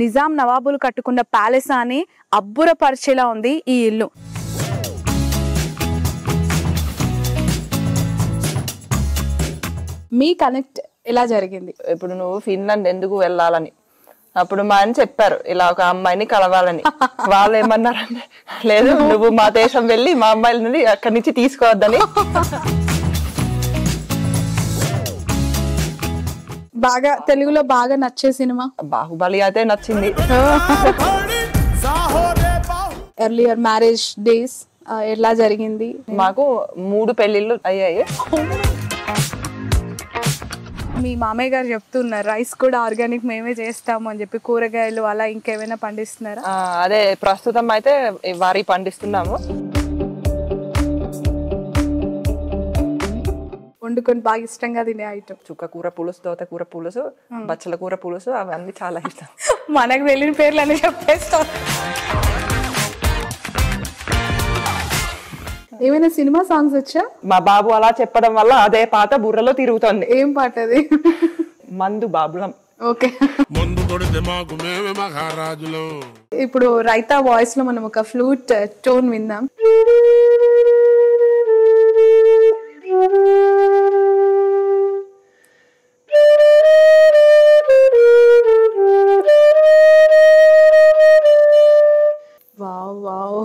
నిజాం నవాబులు కట్టుకున్న ప్యాలెస్ అని అబ్బురపరిచేలా ఉంది ఈ ఇల్లు. మీ కనెక్ట్ ఎలా జరిగింది? ఇప్పుడు నువ్వు ఫిన్లాండ్ ఎందుకు వెళ్ళాలని అప్పుడు మా ఆయన చెప్పారు, ఇలా ఒక అమ్మాయిని కలవాలని. వాళ్ళు ఏమన్నారంటే, లేదు నువ్వు మా దేశం వెళ్ళి మా అమ్మాయిల నుండి అక్కడి నుంచి తీసుకోవద్దని. బాగా తెలుగులో బాగా నచ్చే సినిమా బాహుబలి అయితే నచ్చింది. ఎర్లియర్ మ్యారేజ్ డేస్ ఎలా జరిగింది? మాకు 3 పెళ్లిళ్ళు అయ్యాయి. మీ మామయ్య గారు చెప్తున్నారు రైస్ కూడా ఆర్గానిక్ మేమే చేస్తాము అని చెప్పి, కూరగాయలు అలా ఇంకేమైనా పండిస్తున్నారా? అదే ప్రస్తుతం అయితే వరి పండిస్తున్నాము. వండుకొని బాగా ఇష్టంగా తినే ఐటమ్ చుక్క కూర పులుసు, తోటకూర పులుసు, బచ్చల కూర పులుసు, అవన్నీ చాలా ఇష్టం. మనకు తెలియని పేర్లు అన్నీ చెప్పేస్తాం. ఏమైనా సినిమా సాంగ్స్ వచ్చా? మా బాబు అలా చెప్పడం వల్ల అదే పాట బుర్రలో తిరుగుతుంది. ఏం పాట అది? మందు బాబులం. ఓకే, ఇప్పుడు రైతా వాయిస్ లో మనం ఒక ఫ్లూట్ టోన్ విందాం. Wow wow.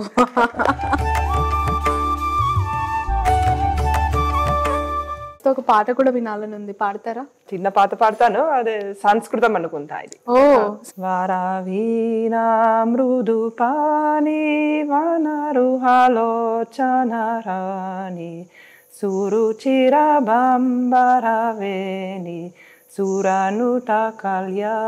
ఒక పాట కూడా వినాలని ఉంది, పాడతారా? చిన్న పాట పాడతాను, అదే సంస్కృతం అనుకుంటా ఇది. ఓ వారావీనా మృదు పాని వనరుహాలోచనరాని సురుచిర బంబరవేణి సురనుత కళ్యాణి.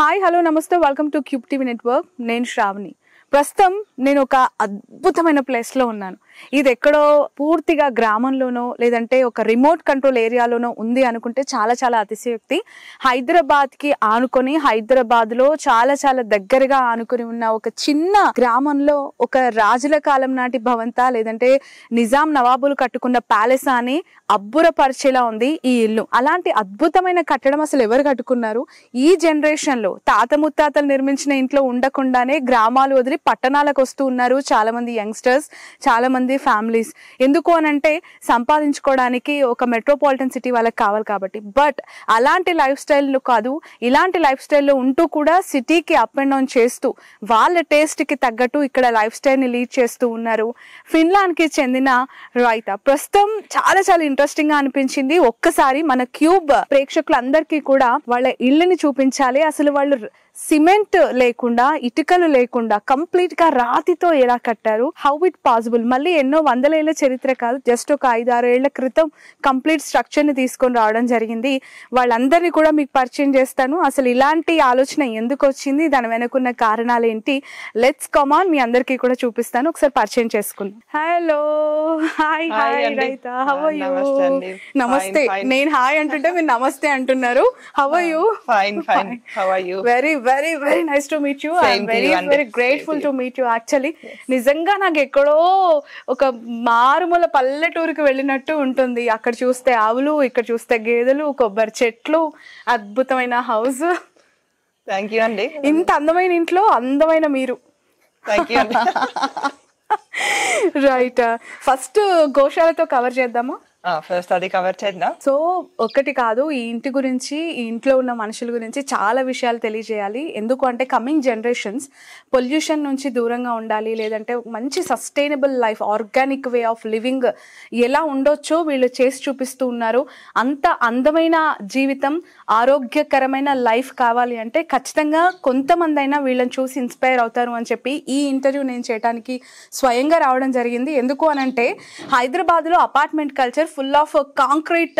హాయ్, హలో, నమస్తే, welcome to cube TV network. నేను శ్రావణి. ప్రస్తుతం నేను ఒక అద్భుతమైన ప్లేస్లో ఉన్నాను. ఇది ఎక్కడో పూర్తిగా గ్రామంలోనో లేదంటే ఒక రిమోట్ కంట్రోల్ ఏరియాలోనో ఉంది అనుకుంటే చాలా చాలా అతిశయోక్తి. హైదరాబాద్కి ఆనుకొని, హైదరాబాద్లో చాలా చాలా దగ్గరగా ఆనుకొని ఉన్న ఒక చిన్న గ్రామంలో ఒక రాజుల కాలం నాటి భవంత లేదంటే నిజాం నవాబులు కట్టుకున్న ప్యాలెస్ అని అబ్బురపరిచేలా ఉంది ఈ ఇల్లు. అలాంటి అద్భుతమైన కట్టడం అసలు ఎవరు కట్టుకున్నారు? ఈ జనరేషన్లో తాత ముత్తాతలు నిర్మించిన ఇంట్లో ఉండకుండానే గ్రామాలు వదిలి పట్టణాలకు వస్తూ ఉన్నారు చాలా మంది యంగ్స్టర్స్, చాలా మంది ఫ్యామిలీస్. ఎందుకు అనంటే సంపాదించుకోవడానికి ఒక మెట్రోపాలిటన్ సిటీ వాళ్ళకి కావాలి కాబట్టి. బట్ అలాంటి లైఫ్ స్టైల్ కాదు, ఇలాంటి లైఫ్ స్టైల్లో ఉంటూ కూడా సిటీకి అప్ అండ్ డౌన్ చేస్తూ వాళ్ళ టేస్ట్కి తగ్గట్టు ఇక్కడ లైఫ్ స్టైల్ని లీడ్ చేస్తూ ఉన్నారు ఫిన్లాండ్కి చెందిన రైతా. ప్రస్తుతం చాలా చాలా ఇంట్రెస్టింగ్ గా అనిపించింది. ఒక్కసారి మన క్యూబ్ ప్రేక్షకులందరికీ కూడా వాళ్ళ ఇళ్ళని చూపించాలి. అసలు వాళ్ళు సిమెంట్ లేకుండా, ఇటుకలు లేకుండా కంప్లీట్ గా రాతితో ఎలా కట్టారు, హౌ ఇట్ పాసిబుల్. మళ్ళీ ఎన్నో వందల ఏళ్ల చరిత్ర కాదు, జస్ట్ ఒక 5-6 ఏళ్ల క్రితం కంప్లీట్ స్ట్రక్చర్ ని తీసుకొని రావడం జరిగింది. వాళ్ళందరినీ కూడా మీకు పరిచయం చేస్తాను. అసలు ఇలాంటి ఆలోచన ఎందుకు వచ్చింది, దాని వెనుకున్న కారణాలు ఏంటి, లెట్స్ కమ్ ఆన్, మీ అందరికీ కూడా చూపిస్తాను. ఒకసారి పరిచయం చేసుకుందాం. Hello, hi hi Raita, how are you? నమస్తే. నేను హాయ్ అంటుంటే మీరు నమస్తే అంటున్నారు. How are you? Fine fine, how are you? Very very very nice to meet you. I'm very very grateful to meet you. Actually నిజంగా నాకు ఎక్కడో ఒక మారుమూల పల్లెటూరుకి వెళ్ళినట్టు ఉంటుంది. అక్కడ చూస్తే ఆవులు, ఇక్కడ చూస్తే గేదెలు, కొబ్బరి చెట్లు, అద్భుతమైన హౌస్. థ్యాంక్ యూ అండి. ఇంత అందమైన ఇంట్లో అందమైన మీరు. థ్యాంక్ యూ అండి. రైట్, ఫస్ట్ గోశాలతో కవర్ చేద్దామా? ఫస్ట్ అది కవర్ చేద్దాం. సో ఒకటి కాదు, ఈ ఇంటి గురించి, ఈ ఇంట్లో ఉన్న మనుషుల గురించి చాలా విషయాలు తెలియజేయాలి. ఎందుకు అంటే కమింగ్ జనరేషన్స్ పొల్యూషన్ నుంచి దూరంగా ఉండాలి, లేదంటే మంచి sustainable life, organic way of living ఎలా ఉండొచ్చో వీళ్ళు చేసి చూపిస్తూ ఉన్నారు. అంత అందమైన జీవితం, ఆరోగ్యకరమైన లైఫ్ కావాలి అంటే ఖచ్చితంగా కొంతమంది అయినా వీళ్ళని చూసి ఇన్స్పైర్ అవుతారు అని చెప్పి ఈ ఇంటర్వ్యూ నేను చేయడానికి స్వయంగా రావడం జరిగింది. ఎందుకు అనంటే హైదరాబాద్లో apartment culture full of concrete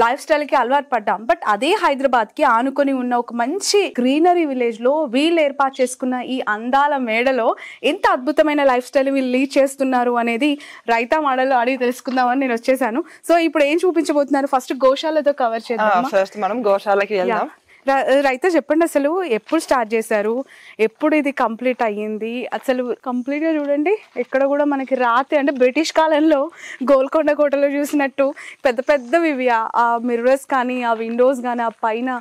life style కి అలవాటు పడ్డాం. బట్ అదే హైదరాబాద్ కి ఆనుకొని ఉన్న ఒక మంచి గ్రీనరీ విలేజ్ లో వీళ్ళు ఏర్పాటు చేసుకున్న ఈ అందాల మేడలో ఎంత అద్భుతమైన లైఫ్ స్టైల్ వీళ్ళు లీడ్ చేస్తున్నారు అనేది రైతా మాడలో అడిగి తెలుసుకుందామని నేను వచ్చేసాను. సో ఇప్పుడు ఏం చూపించబోతున్నారు? ఫస్ట్ గోశాలతో కవర్ చేద్దాం. ఫస్ట్ మనం గోశాలకి వెళ్దాం. రైతా చెప్పండి, అసలు ఎప్పుడు స్టార్ట్ చేశారు, ఎప్పుడు ఇది కంప్లీట్ అయ్యింది? అసలు కంప్లీట్గా చూడండి, ఎక్కడ కూడా మనకి రాతి అంటే బ్రిటిష్ కాలంలో గోల్కొండ కోటలో చూసినట్టు పెద్ద పెద్దవి ఇవి. ఆ మిర్రర్స్ కానీ, ఆ విండోస్ కానీ, ఆ పైన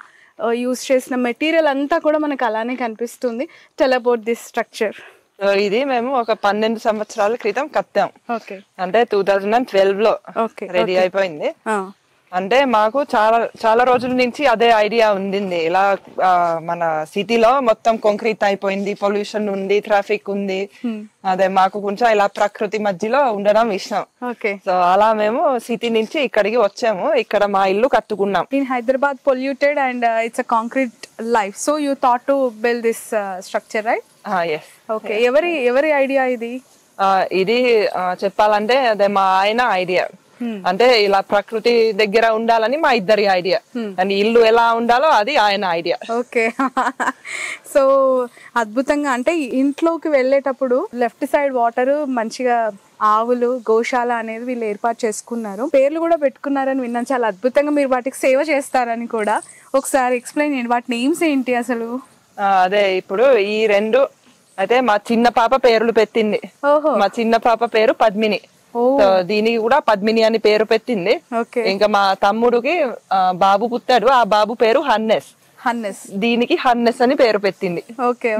యూస్ చేసిన మెటీరియల్ అంతా కూడా మనకు అలానే కనిపిస్తుంది. Tell about this structure. ఇది మేము ఒక 12 సంవత్సరాల క్రితం కట్టాం. ఓకే. అంటే 2012 లో రెడీ అయిపోయింది. అంటే మాకు చాలా రోజుల నుంచి అదే ఐడియా ఉండింది. ఇలా మన సిటీలో మొత్తం కాంక్రీట్ అయిపోయింది, పొల్యూషన్ ఉంది, ట్రాఫిక్ ఉంది. అదే మాకు కొంచెం ఇలా ప్రకృతి మధ్యలో ఉండడం ఇష్టం. సో అలా మేము సిటీ నుంచి ఇక్కడికి వచ్చాము. ఇక్కడ మా ఇల్లు కట్టుకున్నాం. In Hyderabad polluted and it's a concrete life, so you thought to build this structure, right? Yes. Okay. ఎవరి ఐడియా ఇది? ఇది చెప్పాలంటే అదే మా ఆయన ఐడియా. అంటే ఇలా ప్రకృతి దగ్గర ఉండాలని మా ఇద్దరి ఐడియా, అండ్ ఇల్లు ఎలా ఉండాలో అది ఆయన ఐడియా. ఓకే. సో అద్భుతంగా, అంటే ఇంట్లోకి వెళ్ళేటప్పుడు లెఫ్ట్ సైడ్ వాటర్ మంచిగా, ఆవులు, గోశాల అనేది వీళ్ళు ఏర్పాటు చేసుకున్నారు. పేర్లు కూడా పెట్టుకున్నారని విన్నాను. చాలా అద్భుతంగా మీరు వాటికి సేవ చేస్తారని కూడా. ఒకసారి ఎక్స్ప్లెయిన్ చేయండి, వాటి నేమ్స్ ఏంటి అసలు? అదే ఇప్పుడు ఈ 2 అయితే మా చిన్న పాప పేర్లు పెట్టింది. మా చిన్న పాప పేరు పద్మిని, దీనికి కూడా పద్మిని అని పేరు పెట్టింది. ఇంకా మా తమ్ముడికి బాబు పుట్టాడు, ఆ బాబు పేరు హన్నెస్, దీనికి హన్నెస్ అని పేరు పెట్టింది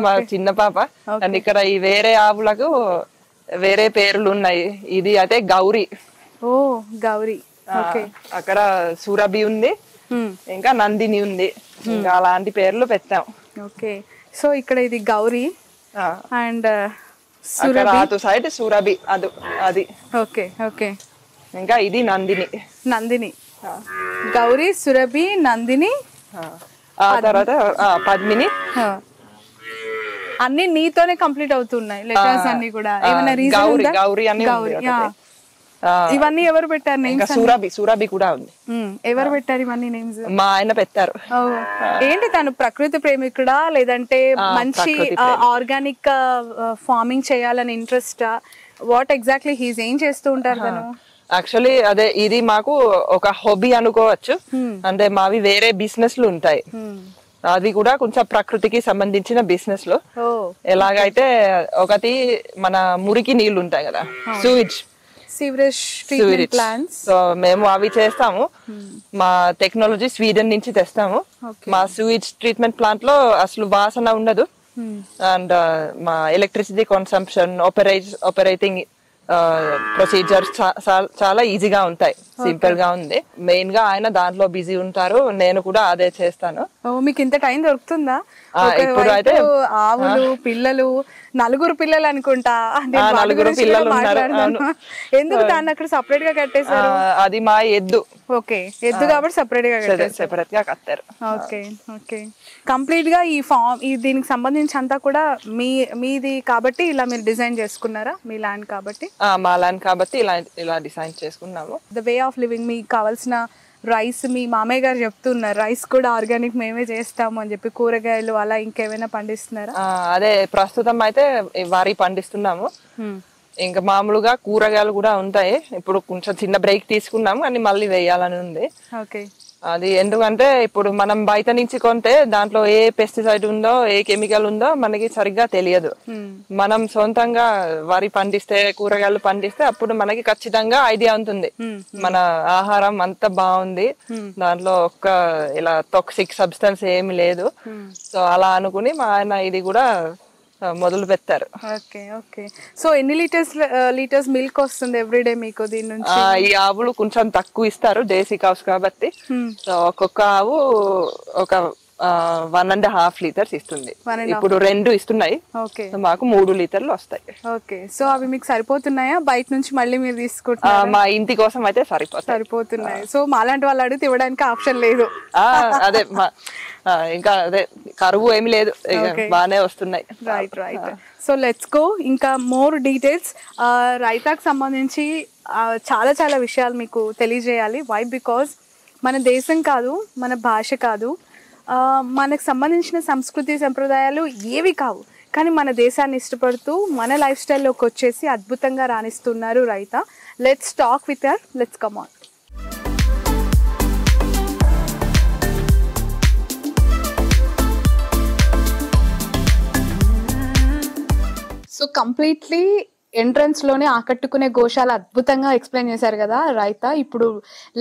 మా చిన్న పాప. అండ్ ఇక్కడ ఈ వేరే ఆవులకు వేరే పేర్లు ఉన్నాయి. ఇది అయితే గౌరీ. గౌరీ. అక్కడ సురభి ఉంది, ఇంకా నందిని ఉంది, ఇంకా అలాంటి పేర్లు పెట్టాం. ఓకే. సో ఇక్కడ ఇది గౌరీ అండ్ అటు సైడ్ సురభి అది. ఓకే. ఓకే. ఇంకా ఇది నందిని. గౌరీ, సురభి, నందిని, ఆ తర్వాత పద్మిని. అన్ని నీతోనే కంప్లీట్ అవుతున్నాయి లెటర్స్ అన్ని కూడా. ఏమైనా రీజన్ ఉందా? గౌరీ అని ఇవన్నీ ఎవరు పెట్టారు నేమ్స్? సురభి కూడా ఉంది. ఎవరు పెట్టారు ఇవన్నీ నేమ్స్? మా ఆయన పెట్టారు. ఏంటి, తను ప్రకృతి ప్రేమికుడా, లేదంటే మంచి ఆర్గానిక్ ఫార్మింగ్ చేయాలని ఇంట్రెస్ట్? వాట్ ఎగ్జాక్ట్లీ హీస్ ఏం చేస్తూ ఉంటారు తను? యాక్చువల్లీ అదే ఇది మాకు ఒక హాబీ అనుకోవచ్చు. అంటే మావి వేరే బిజినెస్లు ఉంటాయి, అది కూడా కొంచెం ప్రకృతికి సంబంధించిన బిజినెస్ లో. ఎలాగైతే ఒకటి మన మురికి నీళ్లు ఉంటాయి కదా, సీవరేజ్ ట్రీట్మెంట్ ప్లాంట్స్. సో మేము అవి చేస్తాము. మా టెక్నాలజీ స్వీడన్ నుంచి తెస్తాము. మా సూయిజ్ ట్రీట్మెంట్ ప్లాంట్ లో అసలు వాసన ఉండదు. అండ్ మా ఎలక్ట్రిసిటీ కన్సంప్షన్, ఆపరేటింగ్ ప్రొసీజర్స్ చాలా ఈజీగా ఉంటాయి, సింపుల్ గా ఉంది. మెయిన్ గా ఆయన దాంట్లో బిజీ ఉంటారు, నేను కూడా అదే చేస్తాను. మీకు ఇంత టైం దొరుకుతుందా? ఇప్పుడు అయితే ఆవులు, పిల్లలు, 4 పిల్లలు అనుకుంటా. 4 పిల్లలు ఉన్నారు. ఎందుకు దాన్ని అక్కడ సపరేట్ గా కట్టేశారు? అది మా ఎద్దు. ఓకే. ఎద్దు కాబట్టి సపరేట్ గా కట్టారు. ఓకే. ఓకే. కంప్లీట్ గా ఈ ఫామ్, దీనికి సంబంధించి అంతా కూడా మీది కాబట్టి ఇలా మీరు డిజైన్ చేసుకున్నారా? మీ ల్యాండ్ కాబట్టి? మా ల్యాండ్ కాబట్టి ఇలా డిజైన్ చేసుకున్నాము. ద వే ఆఫ్ లివింగ్, మీకు కావాల్సిన రైస్, మీ మామయ్య గారు చెప్తున్నారు రైస్ కూడా ఆర్గానిక్ మేమే చేస్తాము అని చెప్పి. కూరగాయలు అలా ఇంకేమైనా పండిస్తున్నారా? అదే ప్రస్తుతం అయితే వరి పండిస్తున్నాము. ఇంకా మామూలుగా కూరగాయలు కూడా ఉంటాయి. ఇప్పుడు కొంచెం చిన్న బ్రేక్ తీసుకున్నాము, అని మళ్ళీ వేయాలని ఉంది. అది ఎందుకంటే ఇప్పుడు మనం బయట నుంచి కొంటే దాంట్లో ఏ పెస్టిసైడ్ ఉందో, ఏ కెమికల్ ఉందో మనకి సరిగ్గా తెలియదు. మనం సొంతంగా వరి పండిస్తే, కూరగాయలు పండిస్తే అప్పుడు మనకి ఖచ్చితంగా ఐడియా ఉంటుంది మన ఆహారం అంతా బాగుంది, దాంట్లో ఒక్క ఇలా టాక్సిక్ సబ్స్టెన్స్ ఏమి లేదు. సో అలా అనుకుని మా ఆయన ఇది కూడా మొదలు పెట్టారు. ఓకే. ఓకే. సో ఎన్ని లీటర్స్ మిల్క్ వస్తుంది ఎవ్రీడే మీకు దీని నుంచి? ఈ ఆవులు కొంచెం తక్కువ ఇస్తారు, దేశీ కావ్స్ కాబట్టి. సో ఒక్కొక్క ఆవు ఒక 1.5 లీటర్స్ ఇస్తుంది. ఇప్పుడు 2 ఇస్తున్నాయి, మాకు 3 లీటర్లు వస్తాయి. ఓకే. సో అవి మీకు సరిపోతున్నాయా? బయట నుంచి మళ్ళీ మీరు తీసుకుంటున్నారా? మా ఇంటి కోసం అయితే సరిపోతున్నాయి. సో మాలాంటి వాళ్ళు అడిగితే ఇవ్వడానికి ఆప్షన్ లేదు. అదే ఇంకా అదే కరువు ఏమి లేదు, బాగానే వస్తున్నాయి. రైట్. So let's go. ఇంకా మోర్ డీటెయిల్స్. రైతాకు సంబంధించి చాలా చాలా విషయాలు మీకు తెలియజేయాలి. వై? బికాజ్ మన దేశం కాదు, మన భాష కాదు, మనకు సంబంధించిన సంస్కృతి సంప్రదాయాలు ఏవి కావు, కానీ మన దేశాన్ని ఇష్టపడుతూ మన లైఫ్ స్టైల్లోకి వచ్చేసి అద్భుతంగా రాణిస్తున్నారు రైతా. Let's talk with her. Let's come on. Completely entrance లోనే ఆకట్టుకునే గోశాల అద్భుతంగా ఎక్స్ప్లెయిన్ చేశారు కదా రైతా. ఇప్పుడు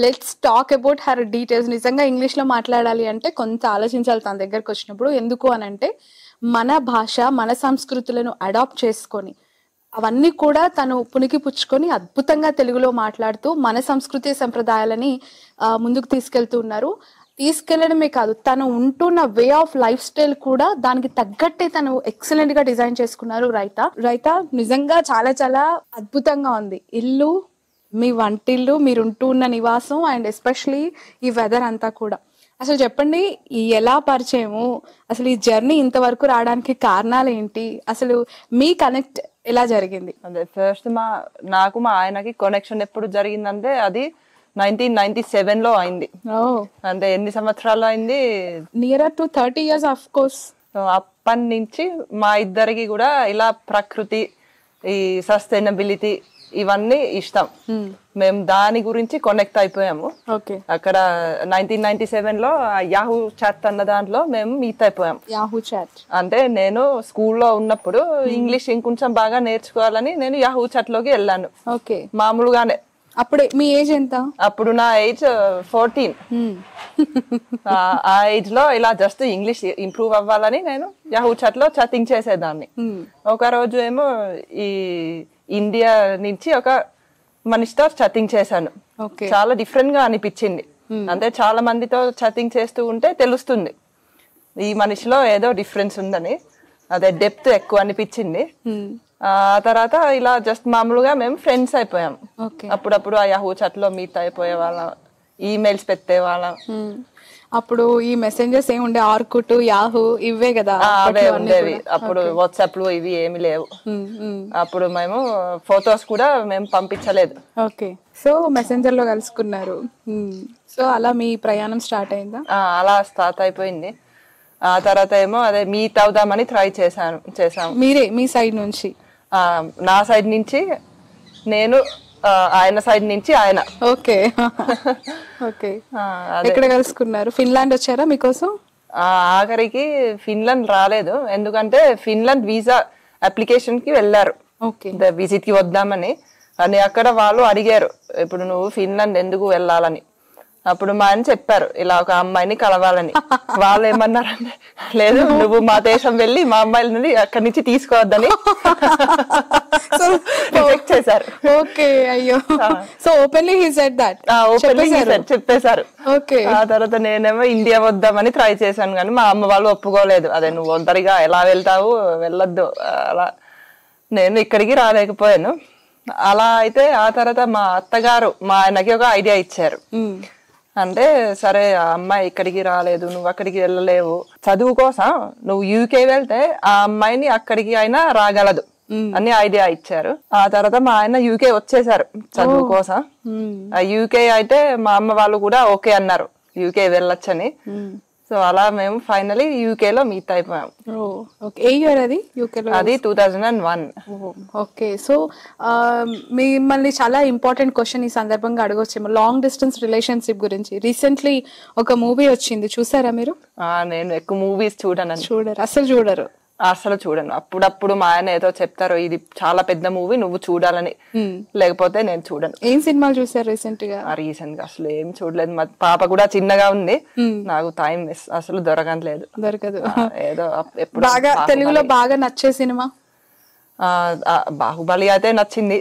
let's talk about her details. నిజంగా ఇంగ్లీష్ లో మాట్లాడాలి అంటే కొంత ఆలోచించాలి తన దగ్గరకు వచ్చినప్పుడు. ఎందుకు అని అంటే మన భాష మన సంస్కృతులను అడాప్ట్ చేసుకొని అవన్నీ కూడా తను పునికి పుచ్చుకొని అద్భుతంగా తెలుగులో మాట్లాడుతూ మన సంస్కృతి సంప్రదాయాలని ముందుకు తీసుకెళ్తూ ఉన్నారు. తీసుకెళ్లడమే కాదు, తను ఉంటున్న వే ఆఫ్ లైఫ్ స్టైల్ కూడా దానికి తగ్గట్టే తను ఎక్సలెంట్ గా డిజైన్ చేసుకున్నారు రైతా. నిజంగా చాలా చాలా అద్భుతంగా ఉంది. ఇల్లు, మీ వంటిల్లు, మీరు ఉంటూ ఉన్న నివాసం అండ్ ఎస్పెషలీ ఈ వెదర్ అంతా కూడా. అసలు చెప్పండి, ఎలా పరిచయము, అసలు ఈ జర్నీ ఇంతవరకు రావడానికి కారణాలు ఏంటి, అసలు మీ కనెక్ట్ ఎలా జరిగింది? అదే ఫస్ట్ నాకు మా ఆయనకి కనెక్షన్ ఎప్పుడు జరిగిందంటే అది 1997 లో అయింది. అంటే ఎన్ని సంవత్సరాలు అయింది? Near to 30 years of course. అప్పటి నుంచి మా ఇద్దరికి కూడా ఇలా ప్రకృతి, ఈ సస్టైనబిలిటీ ఇవన్నీ ఇష్టం. మేము దాని గురించి కనెక్ట్ అయిపోయాము. అక్కడ 1997 లో యాహూ చాట్ అన్న దాంట్లో మేము మీట్ అయిపోయాం. యాహూ చాట్ అంటే నేను స్కూల్లో ఉన్నప్పుడు ఇంగ్లీష్ ఇంకొంచెం బాగా నేర్చుకోవాలని నేను యాహూ చాట్ లోకి వెళ్ళాను. మామూలుగానే. అప్పుడే మీ ఏజ్ ఎంత? అప్పుడు నా ఏజ్ 14. ఆ ఏజ్ లో ఇలా జస్ట్ ఇంగ్లీష్ ఇంప్రూవ్ అవ్వాలని నేను యాహూ చాట్ లో చాటింగ్ చేసేదాన్ని. ఒక రోజు ఏమో ఈ ఇండియా నుంచి ఒక మనిషితో చాటింగ్ చేశాను. చాలా డిఫరెంట్ గా అనిపించింది. అంటే చాలా మందితో చాటింగ్ చేస్తూ ఉంటే తెలుస్తుంది ఈ మనిషిలో ఏదో డిఫరెన్స్ ఉందని. అదే డెప్త్ ఎక్కువ అనిపించింది. ఆ తర్వాత ఇలా జస్ట్ మామూలుగా మేము ఫ్రెండ్స్ అయిపోయాం. అప్పుడప్పుడు ఆ యాహూ చాట్ లో మీట్ అయిపోయే వాళ్ళం, ఈమెయిల్స్ పెట్టే వాళ్ళం. అప్పుడు ఈ మెసెంజర్స్ ఏమి ఉండే, ఆర్కుట్, యాహూ ఇవే కదా అవే ఉండేవి. అప్పుడు వాట్సాప్ లు ఇవి ఏమి లేవు. అప్పుడు మేము ఫొటోస్ కూడా మేము పంపించలేదు. సో మెసెంజర్ లో కలుసుకున్నారు. సో అలా మీ ప్రయాణం స్టార్ట్ అయిందా? అలా స్టార్ట్ అయిపోయింది. ఆ తర్వాత ఏమో అదే మీట్ అవుదామని ట్రై చేసాము. మీరే మీ సైడ్ నుంచి? నా సైడ్ నుంచి నేను, ఆయన సైడ్ నుంచి ఆయన. ఎక్కడ కలుసుకున్నారు? ఫిన్లాండ్ వచ్చారా మీకోసం? ఆఖరికి ఫిన్లాండ్ రాలేదు, ఎందుకంటే ఫిన్లాండ్ వీసా అప్లికేషన్ కి వెళ్ళారు విజిట్ కి వద్దామని. అని అక్కడ వాళ్ళు అడిగారు, ఇప్పుడు నువ్వు ఫిన్లాండ్ ఎందుకు వెళ్ళాలని. అప్పుడు మా ఆయన చెప్పారు ఇలా ఒక అమ్మాయిని కలవాలని. వాళ్ళు ఏమన్నారంటే లేదు, నువ్వు మా దేశం వెళ్ళి మా అమ్మాయిల నుండి అక్కడి నుంచి తీసుకోవద్దని చేశారు. చెప్పేశారు. ఆ తర్వాత నేనేమో ఇండియా వద్దామని ట్రై చేశాను, కానీ మా అమ్మ వాళ్ళు ఒప్పుకోలేదు. అదే నువ్వు ఒంటరిగా ఎలా వెళ్తావు, వెళ్ళొద్దు అలా. నేను ఇక్కడికి రాలేకపోయాను. అలా అయితే ఆ తర్వాత మా అత్తగారు మా ఆయనకి ఒక ఐడియా ఇచ్చారు. అంటే సరే ఆ అమ్మాయి ఇక్కడికి రాలేదు, నువ్వు అక్కడికి వెళ్ళలేవు, చదువు కోసం నువ్వు యూకే వెళ్తే ఆ అమ్మాయిని అక్కడికి అయినా రాగలదు అని ఐడియా ఇచ్చారు. ఆ తర్వాత మా ఆయన యూకే వచ్చేసారు చదువు కోసం. ఆ యూకే అయితే మా అమ్మ వాళ్ళు కూడా ఓకే అన్నారు యూకే వెళ్ళొచ్చని. సో అలా మేము ఫైనలీ యూకే లో మీట్ అయిపోయాం. అది 2001. సో మిమ్మల్ని చాలా ఇంపార్టెంట్ క్వశ్చన్ ఈ సందర్భంగా అడగొచ్చేమో, లాంగ్ డిస్టెన్స్ రిలేషన్షిప్ గురించి. రీసెంట్లీ ఒక మూవీ వచ్చింది, చూసారా మీరు? నేను ఎక్కువ మూవీస్ చూడరు, అసలు చూడను. అప్పుడప్పుడు మా ఆయన ఏదో చెప్తారు, ఇది చాలా పెద్ద మూవీ నువ్వు చూడాలని, లేకపోతే నేను చూడను. ఏం సినిమాలు చూసారు రీసెంట్ గా? అసలు ఏం చూడలేదు. మా పాప కూడా చిన్నగా ఉంది, నాకు టైం అసలు దొరకదు. ఏదో ఎప్పుడు బాగా తెలుగులో బాగా నచ్చే సినిమా బాహుబలి అయితే నచ్చింది.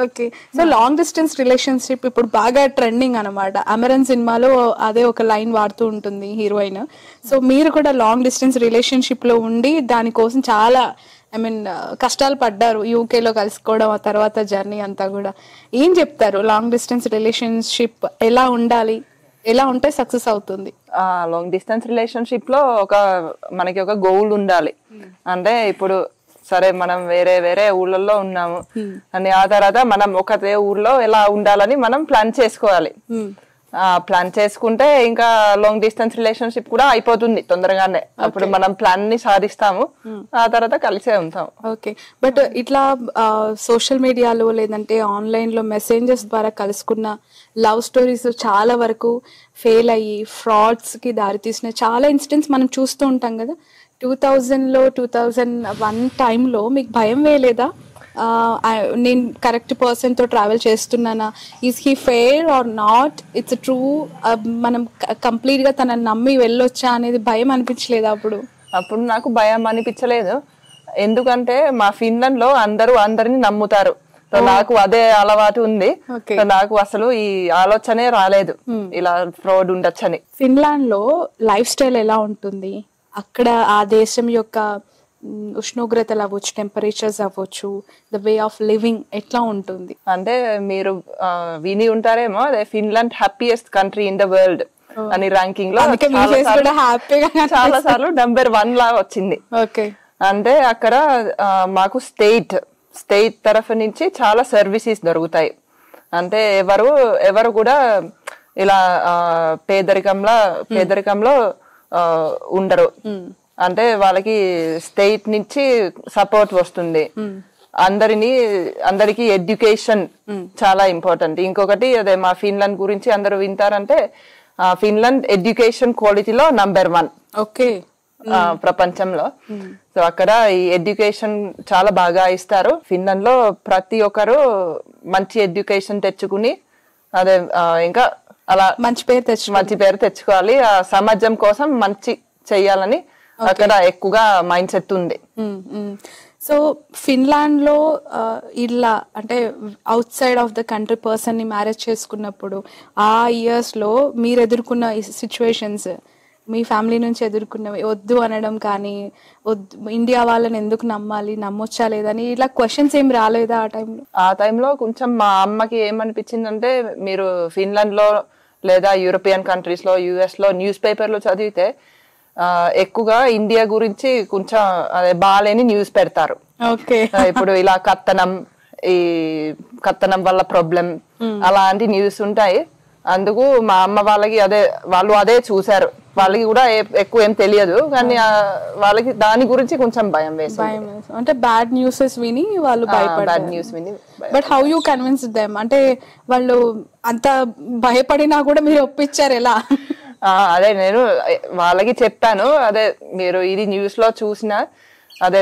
Okay. So long distance relationship ఇప్పుడు బాగా ట్రెండింగ్ అనమాట. అమరన్ సినిమాలో అదే ఒక లైన్ వాడుతూ ఉంటుంది హీరోయిన్. సో మీరు కూడా లాంగ్ డిస్టెన్స్ రిలేషన్షిప్ లో ఉండి దానికోసం చాలా కష్టాలు పడ్డారు, యూకేలో కలుసుకోవడం, ఆ తర్వాత జర్నీ అంతా కూడా. ఏం చెప్తారు లాంగ్ డిస్టెన్స్ రిలేషన్షిప్ ఎలా ఉండాలి, ఎలా ఉంటే సక్సెస్ అవుతుంది? లాంగ్ డిస్టెన్స్ రిలేషన్షిప్ లో మనకి ఒక గోల్ ఉండాలి. అంటే ఇప్పుడు సరే మనం వేరే వేరే ఊళ్ళల్లో ఉన్నాము అని, ఆ తర్వాత మనం ఒకటే ఊర్లో ఎలా ఉండాలని మనం ప్లాన్ చేసుకోవాలి. ప్లాన్ చేసుకుంటే ఇంకా లాంగ్ డిస్టెన్స్ రిలేషన్షిప్ కూడా అయిపోతుంది తొందరగానే. అప్పుడు మనం ప్లాన్ ని సాధిస్తాము, ఆ తర్వాత కలిసే ఉంటాం. ఓకే. బట్ ఇట్లా సోషల్ మీడియాలో లేదంటే ఆన్లైన్ లో మెసేంజర్స్ ద్వారా కలుసుకున్న లవ్ స్టోరీస్ చాలా వరకు ఫెయిల్ అయ్యి ఫ్రాడ్స్ కి దారితీసిన చాలా ఇన్సిడెంట్స్ మనం చూస్తూ ఉంటాం కదా. 2000లో 2001 టైంలో మీకు భయం వేయలేదా? నేను కరెక్ట్ పర్సన్ తో ట్రావెల్ చేస్తున్నానా, is he fair or not, it's true, మనం కంప్లీట్ గా తనని నమ్మి వెళ్ళొచ్చా అనేది భయం అనిపించలేదా అప్పుడు? అప్పుడు నాకు భయం అనిపించలేదు, ఎందుకంటే మా ఫిన్లాండ్ లో అందరూ అందరిని నమ్ముతారు. నాకు అదే అలవాటు ఉంది. నాకు అసలు ఈ ఆలోచనే రాలేదు ఇలా ఫ్రాడ్ ఉండొచ్చని. ఫిన్లాండ్ లో లైఫ్ స్టైల్ ఎలా ఉంటుంది? అక్కడ ఆ దేశం యొక్క ఉష్ణోగ్రతలు అవ్వచ్చు, టెంపరేచర్స్ అవ్వచ్చు, ద వే ఆఫ్ లివింగ్ ఎట్లా ఉంటుంది? అంటే మీరు విని ఉంటారేమో, అదే Finland happiest country in the world అని ర్యాంకింగ్ లో చాలా సార్లు #1 లా వచ్చింది. అంటే అక్కడ మాకు స్టేట్ తరఫు నుంచి చాలా సర్వీసెస్ దొరుకుతాయి. అంటే ఎవరు కూడా ఇలా పేదరికంలో ఉండరు. అంటే వాళ్ళకి స్టేట్ నుంచి సపోర్ట్ వస్తుంది. అందరికి ఎడ్యుకేషన్ చాలా ఇంపార్టెంట్. ఇంకొకటి అదే మా ఫిన్లాండ్ గురించి అందరూ వింటారంటే, ఫిన్లాండ్ ఎడ్యుకేషన్ క్వాలిటీలో #1 ప్రపంచంలో. సో అక్కడ ఈ ఎడ్యుకేషన్ చాలా బాగా ఇస్తారు. ఫిన్లాండ్ లో ప్రతి ఒక్కరు మంచి ఎడ్యుకేషన్ తెచ్చుకుని అదే ఇంకా అలా మంచి పేరు తెచ్చుకోవాలి, ఆ సమాజం కోసం మంచి చెయ్యాలని అక్కడ ఎక్కువగా మైండ్ సెట్ ఉంది. సో ఫిన్లాండ్ లో ఇలా అంటే out side of the country person ని మ్యారేజ్ చేసుకున్నప్పుడు ఆ ఇయర్స్ లో మీరు ఎదుర్కొన్న సిచ్యువేషన్స్, మీ ఫ్యామిలీ నుంచి ఎదుర్కొన్నవి, వద్దు అనడం కానీ, ఇండియా వాళ్ళని ఎందుకు నమ్మాలి, నమ్మొచ్చా లేదని ఇలా క్వశ్చన్స్ ఏం రాలేదా ఆ టైంలో? ఆ టైంలో కొంచెం మా అమ్మకి ఏమనిపించిందంటే, మీరు ఫిన్లాండ్ లో లేదా యూరోపియన్ కంట్రీస్ లో, యుఎస్ లో న్యూస్ పేపర్లు చదివితే ఎక్కువగా ఇండియా గురించి కొంచెం అదే బాలేని న్యూస్ పెడతారు. ఇప్పుడు ఇలా కత్తనం వల్ల ప్రాబ్లం అలాంటి న్యూస్ ఉంటాయి. అందుకు మా అమ్మ వాళ్ళు అదే చూసారు. వాళ్ళకి కూడా ఎక్కువ ఏం తెలియదు, కానీ వాళ్ళకి దాని గురించి కొంచెం భయం వేసింది. అంటే బ్యాడ్ న్యూస్ విని వాళ్ళు భయపడ్డారు. But how you convince them? అంటే వాళ్ళు అంత భయపడినా కూడా మీరు ఒప్పించారు ఎలా? అదే నేను వాళ్ళకి చెప్పాను, అదే మీరు ఇది న్యూస్ లో చూసినా అదే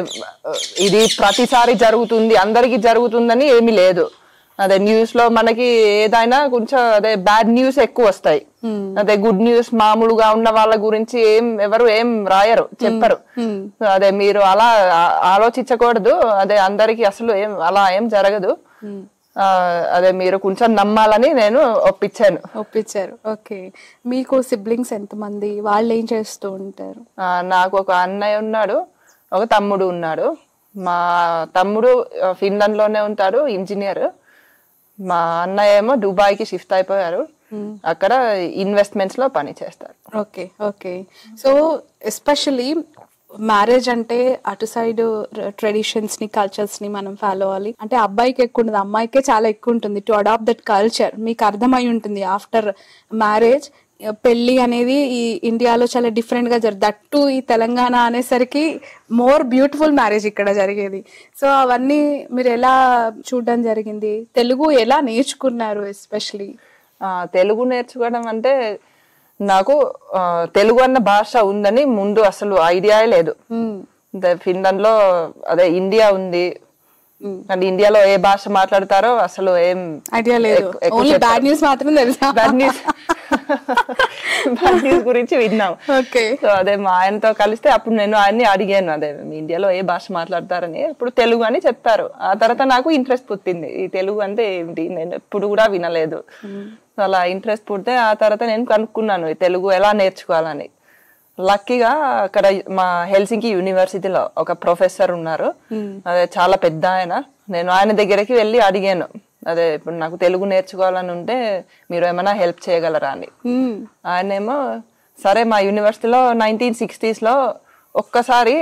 ఇది ప్రతిసారి జరుగుతుంది, అందరికి జరుగుతుందని ఏమీ లేదు. అదే న్యూస్ లో మనకి ఏదైనా కొంచెం అదే బ్యాడ్ న్యూస్ ఎక్కువ వస్తాయి. అదే గుడ్ న్యూస్ మామూలుగా ఉన్న వాళ్ళ గురించి ఎవరు ఏం రాయరు, చెప్పరు. అదే మీరు అలా ఆలోచించకూడదు, అదే అందరికి అసలు అలా ఏం జరగదు, అదే మీరు కొంచెం నమ్మాలని నేను ఒప్పించారు. ఓకే. మీకు సిబ్లింగ్స్ ఎంతమంది? వాళ్ళు ఏం చేస్తూ ఉంటారు? నాకు ఒక అన్నయ్య ఉన్నాడు, ఒక తమ్ముడు ఉన్నాడు. మా తమ్ముడు ఫిన్లాండ్ లోనే ఉంటాడు, ఇంజనీర్. మా అన్నయ్య ఏమో దుబాయ్కి షిఫ్ట్ అయిపోయారు, అక్కడ ఇన్వెస్ట్మెంట్స్ లో పని చేస్తారు. ఓకే. సో ఎస్పెషలీ మ్యారేజ్ అంటే అటు సైడ్ ట్రెడిషన్స్ ని, కల్చర్స్ ని మనం ఫాలో అవ్వాలి. అంటే అబ్బాయికి ఎక్కువ ఉంటుంది, అమ్మాయికే చాలా ఎక్కువ ఉంటుంది టు అడాప్ట్ దట్ కల్చర్. మీకు అర్థమై ఉంటుంది ఆఫ్టర్ మ్యారేజ్ పెళ్లి అనేది ఈ ఇండియాలో చాలా డిఫరెంట్ గా జరుగుతుంది. దట్టు ఈ తెలంగాణ అనేసరికి మోర్ బ్యూటిఫుల్ మ్యారేజ్ ఇక్కడ జరిగేది. సో అవన్నీ మీరు ఎలా చూడడం జరిగింది? తెలుగు ఎలా నేర్చుకున్నారు? ఎస్పెషలీ తెలుగు నేర్చుకోవడం అంటే, నాకు తెలుగు అన్న భాష ఉందని ముందు అసలు ఐడియా లేదు. ఫిన్లాండ్ లో అదే ఇండియా ఉంది, అంటే ఇండియాలో ఏ భాష మాట్లాడతారో అసలు ఏం ఐడియా లేదు. బ్యాడ్ న్యూస్ మాత్రం తెలుసా? బ్యాడ్ న్యూస్ గురించి విన్నాం. సో అదే మా ఆయనతో కలిస్తే అప్పుడు నేను ఆయన్ని అడిగాను, అదే ఇండియాలో ఏ భాష మాట్లాడతారని. ఇప్పుడు తెలుగు అని చెప్పారు. ఆ తర్వాత నాకు ఇంట్రెస్ట్ పుట్టింది, ఈ తెలుగు అంటే ఏంటి, నేను ఎప్పుడు కూడా వినలేదు. అలా ఇంట్రెస్ట్ పుడితే ఆ తర్వాత నేను కనుక్కున్నాను ఈ తెలుగు ఎలా నేర్చుకోవాలని. లక్కీగా అక్కడ మా హెల్సింకి యూనివర్సిటీలో ఒక ప్రొఫెసర్ ఉన్నారు, అదే చాలా పెద్ద ఆయన. నేను ఆయన దగ్గరికి వెళ్ళి అడిగాను, అదే ఇప్పుడు నాకు తెలుగు నేర్చుకోవాలని ఉంటే మీరు ఏమైనా హెల్ప్ చేయగలరా అని. ఆయనేమో సరే, మా యూనివర్సిటీలో 1960s లో ఒక్కసారి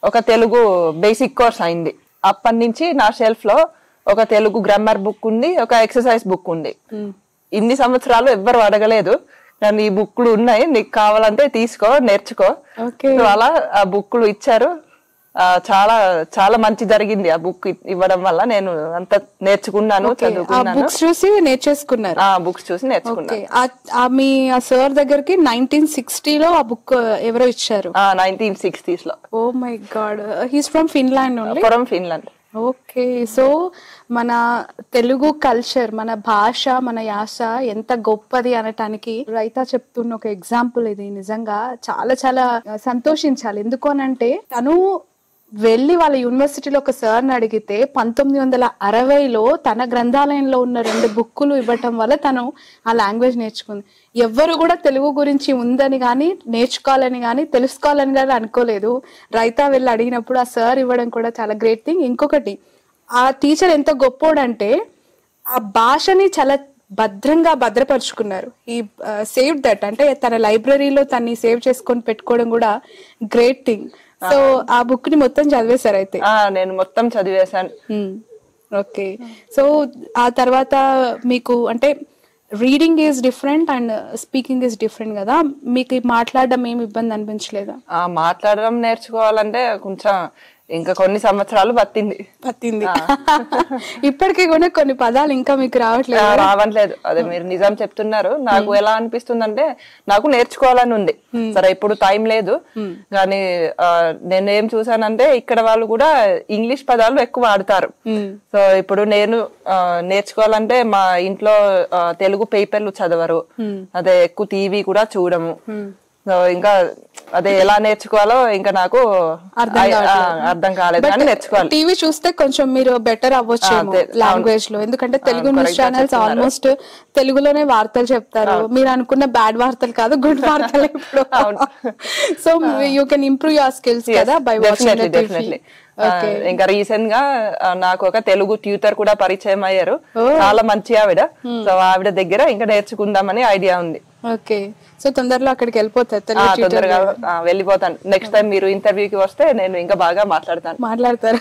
ఒక తెలుగు బేసిక్ కోర్స్ అయింది. అప్పటి నుంచి నా షెల్ఫ్ లో ఒక తెలుగు గ్రామర్ బుక్ ఉంది, ఒక ఎక్సర్సైజ్ బుక్ ఉంది. ఇన్ని సంవత్సరాలు ఎవ్వరు అడగలేదు, కానీ ఈ బుక్లు ఉన్నాయి, నీకు కావాలంటే తీసుకో, నేర్చుకో. అలా ఆ బుక్లు ఇచ్చారు. చాలా చాలా మంచి జరిగింది ఆ బుక్ ఇవ్వడం వల్ల. నేను అంత నేర్చుకున్నాను, చదువుకున్నాను. బుక్స్ చూసి నేర్చేసుకున్నారు? బుక్స్ చూసి నేర్చుకున్నాను. మీ సార్ దగ్గరికి 1960లో ఆ బుక్ ఎవరో ఇచ్చారు? 1960s లో. Oh my God, he's from Finland only? From Finland. Okay. So మన తెలుగు కల్చర్, మన భాష, మన యాస ఎంత గొప్పది అనటానికి రైతా చెప్తున్న ఒక ఎగ్జాంపుల్ ఇది. నిజంగా చాలా చాలా సంతోషించాలి. ఎందుకు అనంటే తను వెళ్ళి వాళ్ళ యూనివర్సిటీలో ఒక సార్ని అడిగితే 1960లో తన గ్రంథాలయంలో ఉన్న 2 బుక్కులు ఇవ్వటం వల్ల తను ఆ లాంగ్వేజ్ నేర్చుకుంది. ఎవ్వరు కూడా తెలుగు గురించి ఉందని కానీ నేర్చుకోవాలని కానీ తెలుసుకోవాలని కానీ అనుకోలేదు. రైతా వెళ్ళి అడిగినప్పుడు ఆ సార్ ఇవ్వడం కూడా చాలా గ్రేట్ థింగ్. ఇంకొకటి, ఆ టీచర్ ఎంత గొప్పోడంటే ఆ భాషని చాలా భద్రంగా భద్రపరుచుకున్నారు. ఈ సేవ్ దట్, అంటే తన లైబ్రరీలో తన్ని సేవ్ చేసుకొని పెట్టుకోవడం కూడా గ్రేట్ థింగ్. సో ఆ బుక్ ని మొత్తం చదివేశారు అయితే? నేను మొత్తం చదివేశాను. ఓకే. సో ఆ తర్వాత మీకు అంటే reading is different and speaking is different కదా, మీకు మాట్లాడడం ఏమి ఇబ్బంది అనిపించలేదా? మాట్లాడడం నేర్చుకోవాలంటే కొంచెం ఇంకా కొన్ని సంవత్సరాలు పట్టింది. ఇప్పటికీ కూడా కొన్ని పదాలు ఇంకా మీకు రావట్లేదు. అదే మీరు నిజం చెప్తున్నారు. నాకు ఎలా అనిపిస్తుందంటే నాకు నేర్చుకోవాలని ఉంది. సరే ఇప్పుడు టైం లేదు కానీ నేను ఏం చూసానంటే ఇక్కడ వాళ్ళు కూడా ఇంగ్లీష్ పదాలు ఎక్కువ వాడతారు. సో ఇప్పుడు నేను నేర్చుకోవాలంటే మా ఇంట్లో తెలుగు పేపర్లు చదవరు, అదే ఎక్కువ టీవీ కూడా చూడము. సో ఇంకా అదే ఎలా నేర్చుకోవాలో ఇంకా నాకు అర్థం కాలేదు కానీ నేర్చుకోవాలి. టీవీ చూస్తే కొంచెం మీరు బెటర్ అవ్వచ్చు లాంగ్వేజ్ లో, ఎందుకంటే తెలుగు న్యూస్ ఛానల్స్ ఆల్మోస్ట్ తెలుగులోనే వార్తలు చెప్తారు. మీరు అనుకున్న బ్యాడ్ వార్తలు కాదు, గుడ్ వార్తలు ఇప్పుడు. So you can improve your skills కదా బై వాచింగ్ టీవీ. ఇంకా రీసెంట్ గా నాకు ఒక తెలుగు ట్యూటర్ కూడా పరిచయం అయ్యారు. చాలా మంచి ఆవిడ. సో ఆవిడ దగ్గర ఇంకా నేర్చుకుందామని ఐడియా ఉంది. ఓకే. సో తొందరలో అక్కడికి వెళ్ళిపోతారు? తొందరగా వెళ్ళిపోతాను. నెక్స్ట్ టైం మీరు ఇంటర్వ్యూకి వస్తే నేను ఇంకా బాగా మాట్లాడతారు.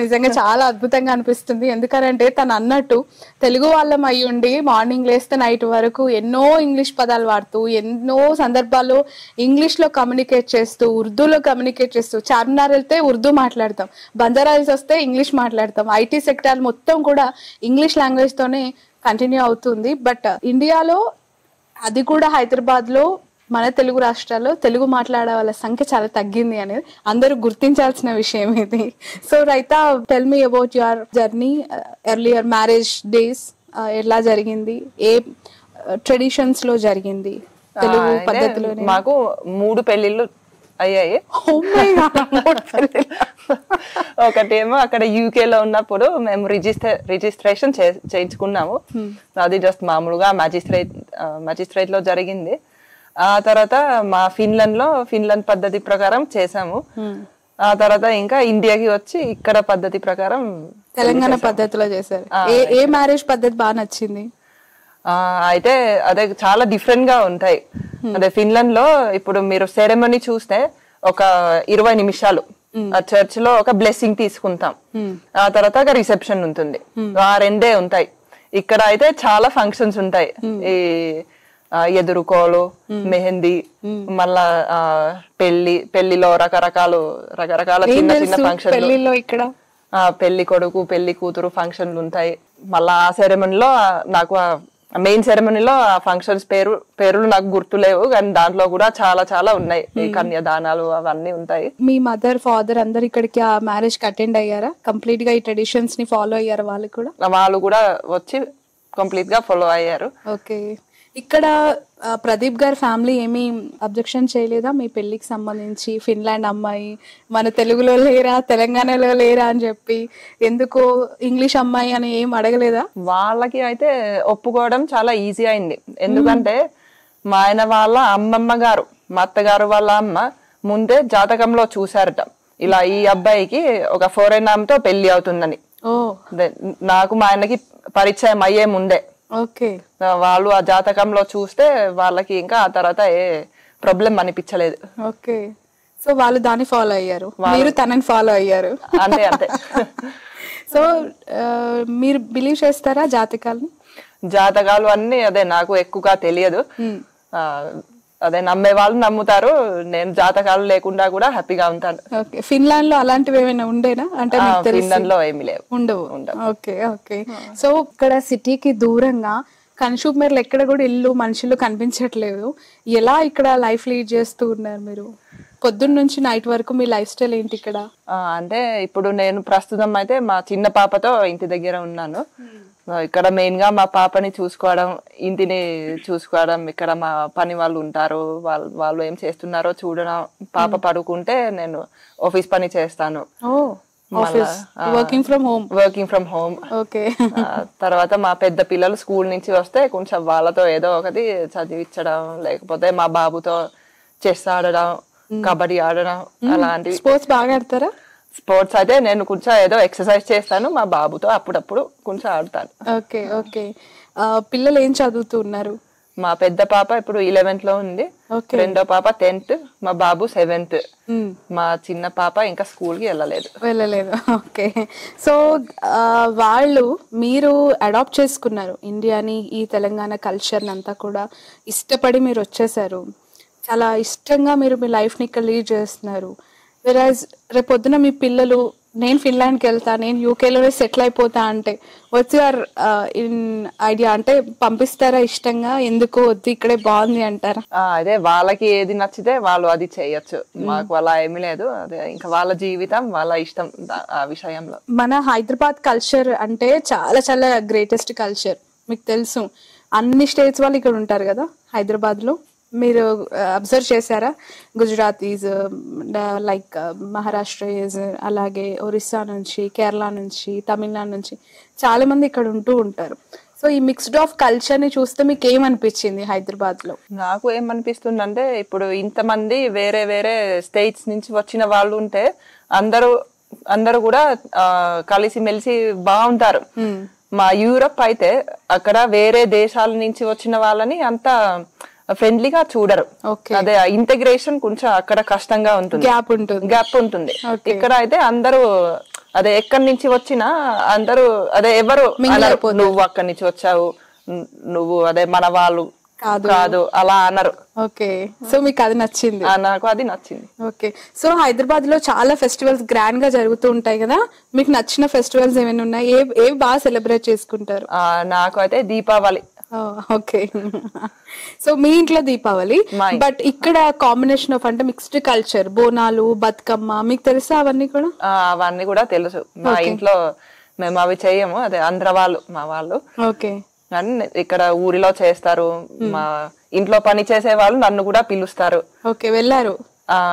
నిజంగా చాలా అద్భుతంగా అనిపిస్తుంది. ఎందుకంటే తను అన్నట్టు తెలుగు వాళ్ళం అయి ఉండి మార్నింగ్ లేస్తే నైట్ వరకు ఎన్నో ఇంగ్లీష్ పదాలు వాడుతూ, ఎన్నో సందర్భాల్లో ఇంగ్లీష్ లో కమ్యూనికేట్ చేస్తూ, ఉర్దూలో కమ్యూనికేట్ చేస్తూ, చార్మినార్ వెళ్తే ఉర్దూ మాట్లాడతాం, బంజారాహిల్స్ వస్తే ఇంగ్లీష్ మాట్లాడతాం, ఐటీ సెక్టార్ మొత్తం కూడా ఇంగ్లీష్ లాంగ్వేజ్ తోనే కంటిన్యూ అవుతుంది. బట్ ఇండియాలో, అది కూడా హైదరాబాద్ లో, మన తెలుగు రాష్ట్రాల్లో తెలుగు మాట్లాడే వాళ్ళ సంఖ్య చాలా తగ్గింది అనేది అందరూ గుర్తించాల్సిన విషయం ఇది. So raita, tell me about your journey, earlier marriage days ఎలా జరిగింది, ఏ ట్రెడిషన్స్ లో జరిగింది తెలుగు పద్ధతిలోనే? మాకు 3 పెళ్లిళ్ళు అయ్యాయి. ఒకటేమో అక్కడ యూకేలో ఉన్నప్పుడు మేము రిజిస్ట్రేషన్ చేయించుకున్నాము. అది జస్ట్ మామూలుగా మ్యాజిస్ట్రేట్ లో జరిగింది. ఆ తర్వాత మా ఫిన్లాండ్ పద్ధతి ప్రకారం చేసాము. ఆ తర్వాత ఇంకా ఇండియాకి వచ్చి ఇక్కడ పద్ధతి ప్రకారం తెలంగాణ పద్ధతిలో చేశారు. ఏ మ్యారేజ్ పద్ధతి బాగా నచ్చింది? అయితే అదే చాలా డిఫరెంట్ గా ఉంటాయి. అదే ఫిన్లాండ్ లో ఇప్పుడు మీరు సెరెమనీ చూస్తే ఒక 20 నిమిషాలు ఆ చర్చ్ లో ఒక బ్లెస్సింగ్ తీసుకుంటాం. ఆ తర్వాత ఒక రిసెప్షన్ ఉంటుంది. ఆ 2 ఉంటాయి. ఇక్కడ అయితే చాలా ఫంక్షన్స్ ఉంటాయి. ఈ ఎదురుకోలు, మెహందీ, మళ్ళా పెళ్లిలో రకరకాల చిన్న చిన్న ఫంక్షన్లు, ఇక్కడ పెళ్లి కొడుకు పెళ్లి కూతురు ఫంక్షన్లు ఉంటాయి. మళ్ళా ఆ సెరెమనీలో నాకు మెయిన్ సెరెమనీలో ఆ ఫంక్షన్స్ పేర్లు నాకు గుర్తులేవు కానీ దాంట్లో కూడా చాలా చాలా ఉన్నాయి. కన్యాదానాలు అవన్నీ ఉంటాయి. మీ మదర్ ఫాదర్ అందరు ఇక్కడికి ఆ మ్యారేజ్ కి అటెండ్ అయ్యారా? కంప్లీట్ గా ఈ ట్రెడిషన్స్ ని ఫాలో అయ్యారు? వాళ్ళు కూడా వచ్చి కంప్లీట్ గా ఫాలో అయ్యారు. ఓకే. ఇక్కడ ప్రదీప్ గారి ఫ్యామిలీ ఏమీ అబ్జెక్షన్ చేయలేదా మీ పెళ్లికి సంబంధించి? ఫిన్లాండ్ అమ్మాయి, మన తెలుగులో లేరా, తెలంగాణలో లేరా అని చెప్పి, ఎందుకు ఇంగ్లీష్ అమ్మాయి అని ఏం అడగలేదా? వాళ్ళకి అయితే ఒప్పుకోవడం చాలా ఈజీ అయింది. ఎందుకంటే మా ఆయన వాళ్ళ అమ్మమ్మ గారు, మా అత్తగారు వాళ్ళ అమ్మ ముందే జాతకంలో చూసారట ఇలా ఈ అబ్బాయికి ఒక ఫారెన్ ఆమెతో పెళ్లి అవుతుందని. నాకు మా ఆయనకి పరిచయం అయ్యే ముందే వాళ్ళు ఆ జాతకంలో చూస్తే వాళ్ళకి ఇంకా ఆ తర్వాత ఏ ప్రాబ్లం అనిపించలేదు. ఓకే. సో వాళ్ళు దాన్ని ఫాలో అయ్యారు, మీరు తనని ఫాలో అయ్యారు. అంతే అంతే. సో మీరు బిలీవ్ చేస్తారా జాతకాలు అన్ని? అదే నాకు ఎక్కువగా తెలియదు. అదే నమ్మే వాళ్ళు నమ్ముతారు, నేను జాతకాలు లేకుండా కూడా హ్యాపీగా ఉంటాను. ఓకే, ఫిన్లాండ్ లో అలాంటివి ఏమైనా ఉండేనా? అంటే ఫిన్లాండ్ లో ఏమీ లేవు, ఉండవు. Okay okay. సో ఇక్కడ సిటీకి దూరంగా కనిషూప్ మేరలు ఎక్కడ కూడా ఇల్లు మనుషులు కనిపించట్లేదు. ఎలా ఇక్కడ లైఫ్ లీడ్ చేస్తూ ఉన్నారు మీరు? పొద్దున్న నుంచి నైట్ వరకు మీ లైఫ్ స్టైల్ ఏంటి ఇక్కడ? అంటే ఇప్పుడు నేను ప్రస్తుతం అయితే మా చిన్న పాపతో ఇంటి దగ్గర ఉన్నాను. ఇక్కడ మెయిన్ గా మా పాపని చూసుకోవడం, ఇంటిని చూసుకోవడం, ఇక్కడ మా పని వాళ్ళు ఉంటారు, వాళ్ళు ఏం చేస్తున్నారో చూడడం. పాప పడుకుంటే నేను ఆఫీస్ పని చేస్తాను. Working from home. ఓకే. తర్వాత మా పెద్ద పిల్లలు స్కూల్ నుంచి వస్తే కొంచెం వాళ్ళతో ఏదో ఒకటి చదివించడం, లేకపోతే మా బాబుతో చెస్ ఆడడం, కబడ్డీ ఆడడం, అలాంటివి. స్పోర్ట్స్ బాగా ఆడతారా? స్పోర్ట్స్ అయితే నేను కొంచెం ఏదో ఎక్సర్సైజ్ చేస్తాను, మా బాబుతో అప్పుడప్పుడు కొంచెం ఆడతాను. Okay okay. పిల్లలు ఏం చదువుతున్నారు? మా పెద్ద పాప ఇప్పుడు 11th లో ఉంది, రెండో పాప 10th, మా బాబు 7th. మా చిన్న పాప ఇంకా స్కూల్ కి వెళ్ళలేదు. ఓకే. సో వాళ్ళు మీరు అడాప్ట్ చేసుకున్నారు ఇండియాని, ఈ తెలంగాణ కల్చర్ని అంతా కూడా ఇష్టపడి మీరు వచ్చేసారు. చాలా ఇష్టంగా మీరు మీ లైఫ్ని ఇక్కడ లీడ్ చేస్తున్నారు. వెరాజ్ రేపొద్దున మీ పిల్లలు నేను ఫిన్లాండ్కి వెళ్తా, నేను యూకేలోనే సెటిల్ అయిపోతా అంటే వాట్స్ యువర్ ఇన్ ఐడియా? అంటే పంపిస్తారా ఇష్టంగా? ఎందుకు వద్దు ఇక్కడే బాగుంది అంటారా? అదే వాళ్ళకి ఏది నచ్చితే వాళ్ళు అది చేయొచ్చు, మాకు అలా ఏమీ లేదు. అదే ఇంకా వాళ్ళ జీవితం, వాళ్ళ ఇష్టం ఆ విషయంలో. మన హైదరాబాద్ కల్చర్ అంటే చాలా చాలా గ్రేటెస్ట్ కల్చర్, మీకు తెలుసు. అన్ని స్టేట్స్ వాళ్ళు ఇక్కడ ఉంటారు కదా హైదరాబాద్లో. మీరు అబ్జర్వ్ చేశారా? గుజరాతీస్, లైక్ మహారాష్ట్రస్, అలాగే ఒరిస్సా నుంచి, కేరళ నుంచి, తమిళనాడు నుంచి చాలా మంది ఇక్కడ ఉంటూ ఉంటారు. సో ఈ మిక్స్డ్ ఆఫ్ కల్చర్ ని చూస్తే మీకు ఏమనిపించింది హైదరాబాద్ లో? నాకు ఏమనిపిస్తుంది అంటే, ఇప్పుడు ఇంతమంది వేరే వేరే స్టేట్స్ నుంచి వచ్చిన వాళ్ళు ఉంటే అందరూ కూడా కలిసి మెలిసి బాగుంటారు. మా యూరప్ అయితే అక్కడ వేరే దేశాల నుంచి వచ్చిన వాళ్ళని అంత ఫ్రెండ్లీగా చూడరు. అదే ఇంటిగ్రేషన్ కొంచెం అక్కడ కష్టంగా ఉంటుంది, గ్యాప్ ఉంటుంది. ఇక్కడ అయితే అందరూ అదే ఎక్కడి నుంచి వచ్చినా అందరూ అదే ఎవరు నువ్వు అక్కడి నుంచి వచ్చావు, నువ్వు అదే మన వాళ్ళు కాదు అలా అన్నారు. ఓకే. సో మీకు అది నచ్చింది? నాకు అది నచ్చింది. ఓకే. సో హైదరాబాద్ లో చాలా ఫెస్టివల్స్ గ్రాండ్ గా జరుగుతూ ఉంటాయి కదా, మీకు నచ్చిన ఫెస్టివల్స్ ఏమైనా ఉన్నాయి? ఏ బాగా సెలబ్రేట్ చేసుకుంటారు? నాకు అయితే దీపావళి. ఓకే. సో మీ ఇంట్లో దీపావళి, బట్ ఇక్కడ కాంబినేషన్ ఆఫ్ అంటే మిక్స్డ్ కల్చర్, బోనాలు, బతుకమ్మ, మీకు తెలుసా అవన్నీ కూడా? అవన్నీ కూడా తెలుసు. మా ఇంట్లో మేము అవి చెయ్యము, అదే ఆంధ్ర వాళ్ళు మా వాళ్ళు. ఓకే. ఇక్కడ ఊరిలో చేస్తారు. మా ఇంట్లో పని చేసే వాళ్ళు నన్ను కూడా పిలుస్తారు. ఓకే, వెళ్ళారు?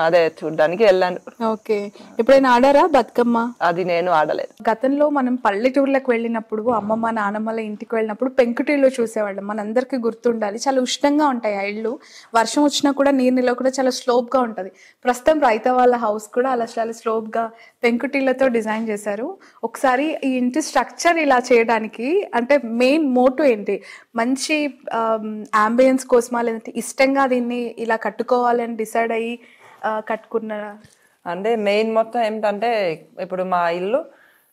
అదే చూడ్డానికి వెళ్ళాను. ఓకే. ఎప్పుడైనా ఆడారా బతుకమ్మ? అది నేను ఆడలేదు. గతంలో మనం పల్లెటూర్లకు వెళ్ళినప్పుడు, అమ్మమ్మ నానమ్మల ఇంటికి వెళ్ళినప్పుడు పెంకుటిల్లు చూసేవాళ్ళం. మనందరికీ గుర్తుండాలి, చాలా ఉష్ణంగా ఉంటాయి ఆ ఇళ్ళు. వర్షం వచ్చినా కూడా నీరు నిలవ కూడా చాలా స్లోప్ గా ఉంటది. ప్రస్తుతం రైత వాళ్ళ హౌస్ కూడా అలా చాలా స్లోప్ గా పెంకుటిళ్లతో డిజైన్ చేశారు. ఒకసారి ఈ ఇంటి స్ట్రక్చర్ ఇలా చేయడానికి అంటే మెయిన్ మోటో ఏంటి? మంచి అంబియన్స్ కోసమా, లేదంటే ఇష్టంగా దీన్ని ఇలా కట్టుకోవాలని డిసైడ్ అయ్యి కట్టుకున్నారా? అంటే మెయిన్ మొత్తం ఏంటంటే, ఇప్పుడు మా ఇల్లు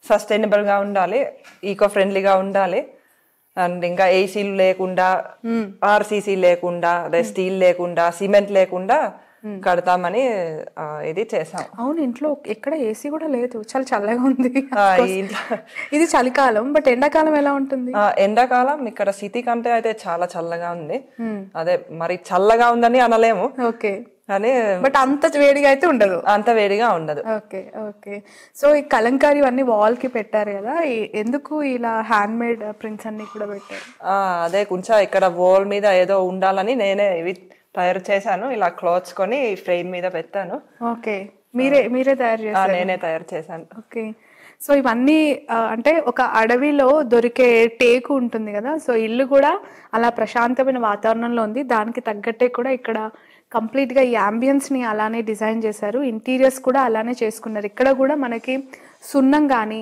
సస్టైనబుల్ గా ఉండాలి, ఈకో ఫ్రెండ్లీగా ఉండాలి, అండ్ ఇంకా ఏసీలు లేకుండా, ఆర్సీసీ లేకుండా, అదే స్టీల్ లేకుండా, సిమెంట్ లేకుండా కడతామని ఇది చేసాం. అవును, ఇంట్లో ఎక్కడ ఏసీ కూడా లేదు, చాలా చల్లగా ఉంది. ఇది చలికాలం, బట్ ఎండాకాలం ఎలా ఉంటుంది? ఎండాకాలం ఇక్కడ సిటీ కంటే అయితే చాలా చల్లగా ఉంది. అదే మరి చల్లగా ఉందని అనలేము. ఓకే. బట్ అంత వేడిగా అయితే ఉండదు, అంత వేడిగా ఉండదు. Okay okay. సో ఈ కలంకారీ అన్ని వాల్ కి పెట్టారు కదా, ఎందుకు ఇలా హ్యాండ్ మేడ్ ప్రింట్స్ అన్ని కూడా పెట్టారు? అదే కొంచెం ఇక్కడ వాల్ మీద ఏదో ఉండాలని నేనే ఇవి తయారు చేశాను. ఇలా క్లాత్స్ కొని ఫ్రేమ్ మీద పెట్టాను. ఓకే. మీరే తయారు చేశారు? నేనే తయారు చేశాను. ఓకే. సో ఇవన్నీ అంటే ఒక అడవిలో దొరికే టేకు ఉంటుంది కదా, సో ఇల్లు కూడా అలా ప్రశాంతమైన వాతావరణంలో ఉంది. దానికి తగ్గట్టే కూడా ఇక్కడ కంప్లీట్ గా ఈ అంబియన్స్ ని అలానే డిజైన్ చేశారు. ఇంటీరియర్స్ కూడా అలానే చేసుకున్నారు. ఇక్కడ కూడా మనకి సున్నం కానీ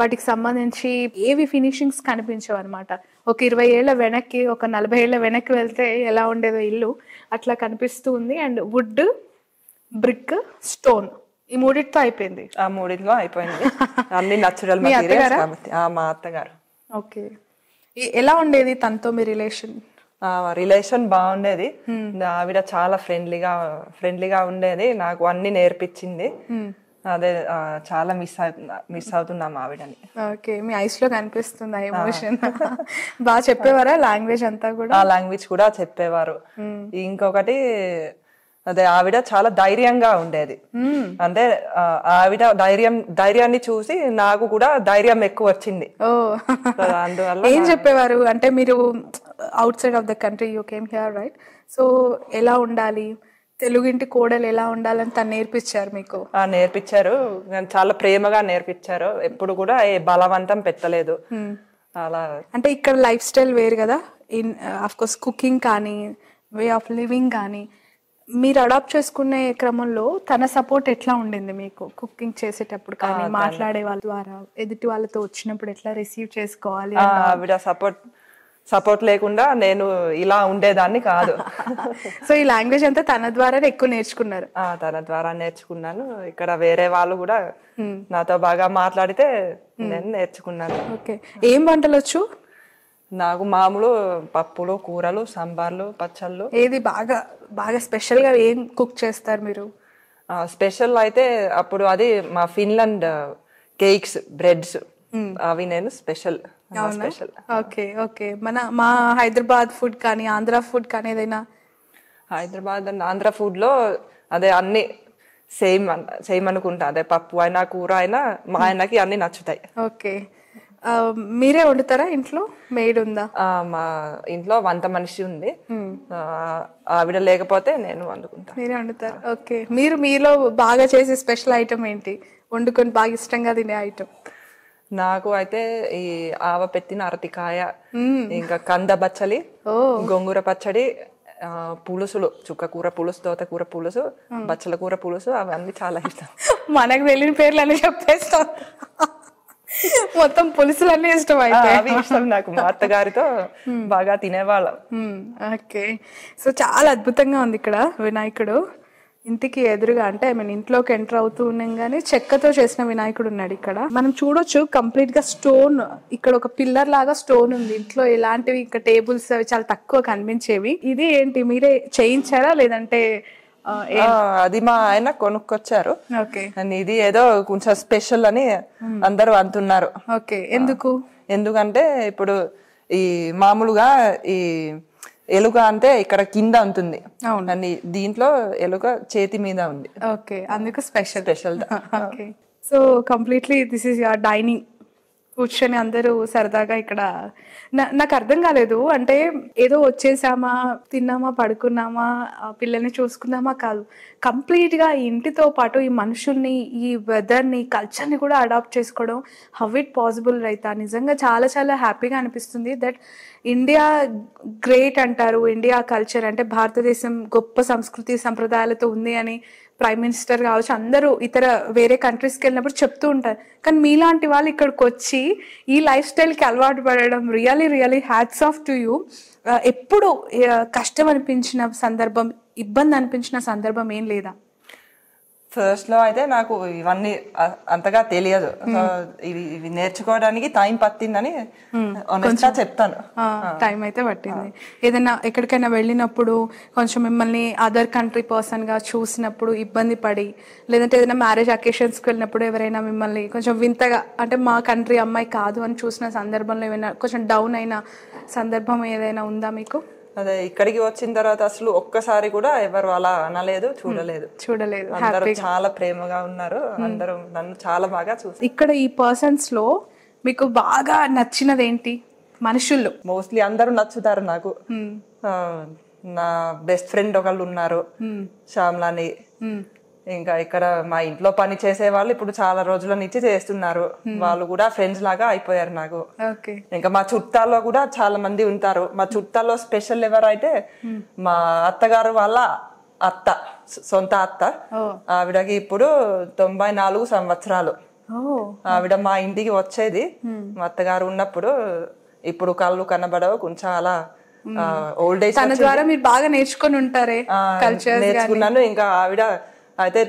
వాటికి సంబంధించి ఏవి ఫినిషింగ్స్ కనిపించవు అనమాట. ఒక 20 ఏళ్ల వెనక్కి, ఒక 40 ఏళ్ల వెనక్కి వెళ్తే ఎలా ఉండేదో ఇల్లు అట్లా కనిపిస్తూ ఉంది. అండ్ వుడ్, బ్రిక్, స్టోన్ ఈ మూడిటితో అయిపోయింది. ఆ మూడిట్లో అయిపోయింది. అన్ని న్యాచురల్ మెటీరియల్స్ కాబట్టి. మా అత్తగారు. ఓకే. ఎలా ఉండేది తనతో మీ రిలేషన్? రిలేషన్ బాగుండేది. ఆవిడ చాలా ఫ్రెండ్లీగా ఉండేది, నాకు అన్ని నేర్పించింది. అదే చాలా మిస్ అవుతున్నాం ఆవిడని. ఓకే, మీ ఐస్ లో కనిపిస్తుంది ఆ ఎమోషన్. బాగా చెప్పేవారా లాంగ్వేజ్ అంతా కూడా? ఆ లాంగ్వేజ్ కూడా చెప్పేవారు. ఇంకొకటి అదే ఆవిడ చాలా ధైర్యంగా ఉండేది. అంటే ఆవిడ ధైర్యాన్ని చూసి నాకు కూడా ధైర్యం ఎక్కువ వచ్చింది. అందువల్ల ఏం చెప్పేవారు అంటే, మీరు out side of the country you came here right, so ఎలా ఉండాలి, తెలుగింటి కోడలు ఎలా ఉండాలని తను నేర్పించారు మీకు? నేర్పించారు, చాలా ప్రేమగా నేర్పించారు. ఎప్పుడు కూడా ఏ బలవంతం పెట్టలేదు. అలా అంటే ఇక్కడ లైఫ్ స్టైల్ వేరు కదా, ఇన్ ఆఫ్ కోర్స్ కుకింగ్ కానీ వే ఆఫ్ లివింగ్ కానీ మీరు అడాప్ట్ చేసుకునే క్రమంలో తన సపోర్ట్ ఎట్లా ఉండింది మీకు? కుకింగ్ చేసేటప్పుడు కానీ, మాట్లాడే వాళ్ళ ద్వారా ఎదుటి వాళ్ళతో వచ్చినప్పుడు ఎట్లా రిసీవ్ చేసుకోవాలి? ఆవిడ సపోర్ట్ లేకుండా నేను ఇలా ఉండేదాన్ని కాదు. సో ఈ లాంగ్వేజ్ అంతా తన ద్వారా ఎక్కువ నేర్చుకున్నారు? తన ద్వారా నేర్చుకున్నాను. ఇక్కడ వేరే వాళ్ళు కూడా నాతో బాగా మాట్లాడితే నేను నేర్చుకున్నాను. ఓకే, ఏం వంటలు వచ్చు? నాకు మామూలు పప్పులు, కూరలు, సాంబార్లు, పచ్చళ్ళు. ఏది బాగా బాగా స్పెషల్ గా ఏం కుక్ చేస్తారు మీరు? స్పెషల్ అయితే అప్పుడు అది మా ఫిన్లాండ్ కేక్స్, బ్రెడ్స్, అవి నేను స్పెషల్. ఓకే ఓకే, మా హైదరాబాద్ ఫుడ్ కానీ ఆంధ్ర ఫుడ్ కానీ ఏదైనా? హైదరాబాద్ అండ్ ఆంధ్ర ఫుడ్ లో అదే అన్ని సేమ్ అనుకుంటా. అదే పప్పు అయినా కూర అయినా మా ఆయనకి అన్ని నచ్చుతాయి. ఓకే, మీరే వండుతారా ఇంట్లో? మెయిడ్ ఉందా? మా ఇంట్లో వంట మనిషి ఉంది, ఆవిడ లేకపోతే నేను వండుకుంటా. మీరే వండుతారు. ఓకే, మీలో బాగా చేసే స్పెషల్ ఐటమ్ ఏంటి, వండుకొని బాగా ఇష్టంగా తినే ఐటమ్? నాకు అయితే ఈ ఆవ పెట్టిన అరటికాయ, ఇంకా కంద బచ్చలి, గోంగూర పచ్చడి, పులుసులు, చుక్కకూర పులుసు, తోటకూర పులుసు, బచ్చల కూర పులుసు, అవన్నీ చాలా ఇష్టం. మనకు తెలియని పేర్లు అన్నీ చెప్పేస్తాం, మొత్తం పులుసులన్నీ ఇష్టం. అయితే అవి ఇష్టం నాకు, మా అత్తగారితో బాగా తినేవాళ్ళం. ఓకే, సో చాలా అద్భుతంగా ఉంది ఇక్కడ వినాయకుడు. ఇంటికి ఎదురుగా అంటే ఇంట్లోకి ఎంటర్ అవుతూ ఉన్నాం కానీ చెక్కతో చేసిన వినాయకుడు ఉన్నాడు ఇక్కడ. మనం చూడొచ్చు కంప్లీట్ గా స్టోన్, ఇక్కడ ఒక పిల్లర్ లాగా స్టోన్ ఉంది. ఇంట్లో ఎలాంటివి ఇంకా టేబుల్స్ అవి చాలా తక్కువ కనిపించేవి. ఇది ఏంటి, మీరే చేయించారా లేదంటే? అది మా ఆయన కొనుక్కొచ్చారు. ఇది ఏదో కొంచెం స్పెషల్ అని అందరూ అంటున్నారు. ఓకే, ఎందుకంటే ఇప్పుడు ఈ మామూలుగా ఈ ఎలుక అంటే ఇక్కడ కింద ఉంటుంది, అని దీంట్లో ఎలుక చేతి మీద ఉంది. ఓకే, అందుకు special. Okay, so completely this is your dining. కూర్చొని అందరూ సరదాగా ఇక్కడ. నాకు అర్థం కాలేదు, అంటే ఏదో వచ్చేసామా, తిన్నామా, పడుకున్నామా, పిల్లల్ని చూసుకున్నామా కాదు, కంప్లీట్గా ఈ ఇంటితో పాటు ఈ మనుషుల్ని, ఈ వెదర్ని, కల్చర్ని కూడా అడాప్ట్ చేసుకోవడం హౌ ఇట్ పాసిబుల్ రైతా? నిజంగా చాలా చాలా హ్యాపీగా అనిపిస్తుంది. దట్ ఇండియా గ్రేట్ అంటారు, ఇండియా కల్చర్ అంటే భారతదేశం గొప్ప సంస్కృతి సంప్రదాయాలతో ఉంది అని ప్రైమ్ మినిస్టర్ కావచ్చు, అందరూ ఇతర వేరే కంట్రీస్కి వెళ్ళినప్పుడు చెప్తూ ఉంటారు. కానీ మీలాంటి వాళ్ళు ఇక్కడికి వచ్చి ఈ లైఫ్ స్టైల్కి అలవాటు పడడం really really hats off to you. ఎప్పుడు కష్టం అనిపించిన సందర్భం, ఇబ్బంది అనిపించిన సందర్భం ఏం లేదా? ఫస్ట్ లో అయితే నాకు ఇవన్నీ అంతగా తెలియదు, ఇవి నేర్చుకోవడానికి టైం పట్టిందని చెప్తాను. టైం అయితే పట్టింది. ఏదైనా ఎక్కడికైనా వెళ్ళినప్పుడు కొంచెం మిమ్మల్ని అదర్ కంట్రీ పర్సన్ గా చూసినప్పుడు ఇబ్బంది పడి, లేదంటే ఏదైనా మ్యారేజ్ అకేషన్స్కి వెళ్ళినప్పుడు ఎవరైనా మిమ్మల్ని కొంచెం వింతగా, అంటే మా కంట్రీ అమ్మాయి కాదు అని చూసిన సందర్భంలో ఏమైనా కొంచెం డౌన్ అయిన సందర్భం ఏదైనా ఉందా మీకు? అదే ఇక్కడికి వచ్చిన తర్వాత అసలు ఒక్కసారి కూడా ఎవరు అలా అనలేదు, చూడలేదు. అందరూ చాలా ప్రేమగా ఉన్నారు, అందరూ నన్ను చాలా బాగా చూసారు. ఇక్కడ ఈ పర్సన్స్ లో మీకు బాగా నచ్చినది ఏంటి? మనుషుల్లో మోస్ట్లీ అందరూ నచ్చుతారు నాకు. నా బెస్ట్ ఫ్రెండ్ ఒకళ్ళు ఉన్నారు, శ్యామ్లాని. ఇంకా ఇక్కడ మా ఇంట్లో పని చేసే వాళ్ళు ఇప్పుడు చాలా రోజుల నుంచి చేస్తున్నారు, వాళ్ళు కూడా ఫ్రెండ్స్ లాగా అయిపోయారు నాకు. ఇంకా మా చుట్టాల్లో కూడా చాలా మంది ఉంటారు. మా చుట్టాల్లో స్పెషల్ ఎవరైతే మా అత్తగారు వాళ్ళ అత్త, సొంత అత్త, ఆవిడకి ఇప్పుడు 94 సంవత్సరాలు. ఆవిడ మా ఇంటికి వచ్చేది మా అత్తగారు ఉన్నప్పుడు. ఇప్పుడు కళ్ళు కనబడవు, కొంచెం అలా ఓల్డ్ ఏజ్. తన ద్వారా మీరు బాగా నేర్చుకొని ఉంటారే, నేర్చుకున్నాను. ఇంకా ఆవిడ అయితే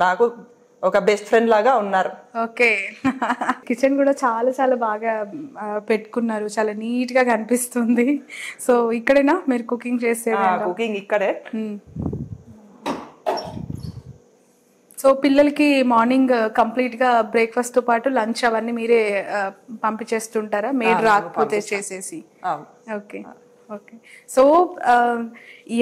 నాకు ఒక బెస్ట్ ఫ్రెండ్ లాగా ఉన్నారు. ఓకే. కిచెన్ కూడా చాలా చాలా బాగా పెట్టుకున్నారు, చాలా నీట్ గా కనిపిస్తుంది. సో ఇక్కడేనా మీరు కుకింగ్ చేసేది? కుకింగ్ ఇక్కడే. సో పిల్లలకి మార్నింగ్ కంప్లీట్ గా బ్రేక్ఫాస్ట్ తో పాటు లంచ్ అవన్నీ మీరే పంపించేస్తుంటారా, మీరు రాకపోతే చేసేసి? Okay okay. సో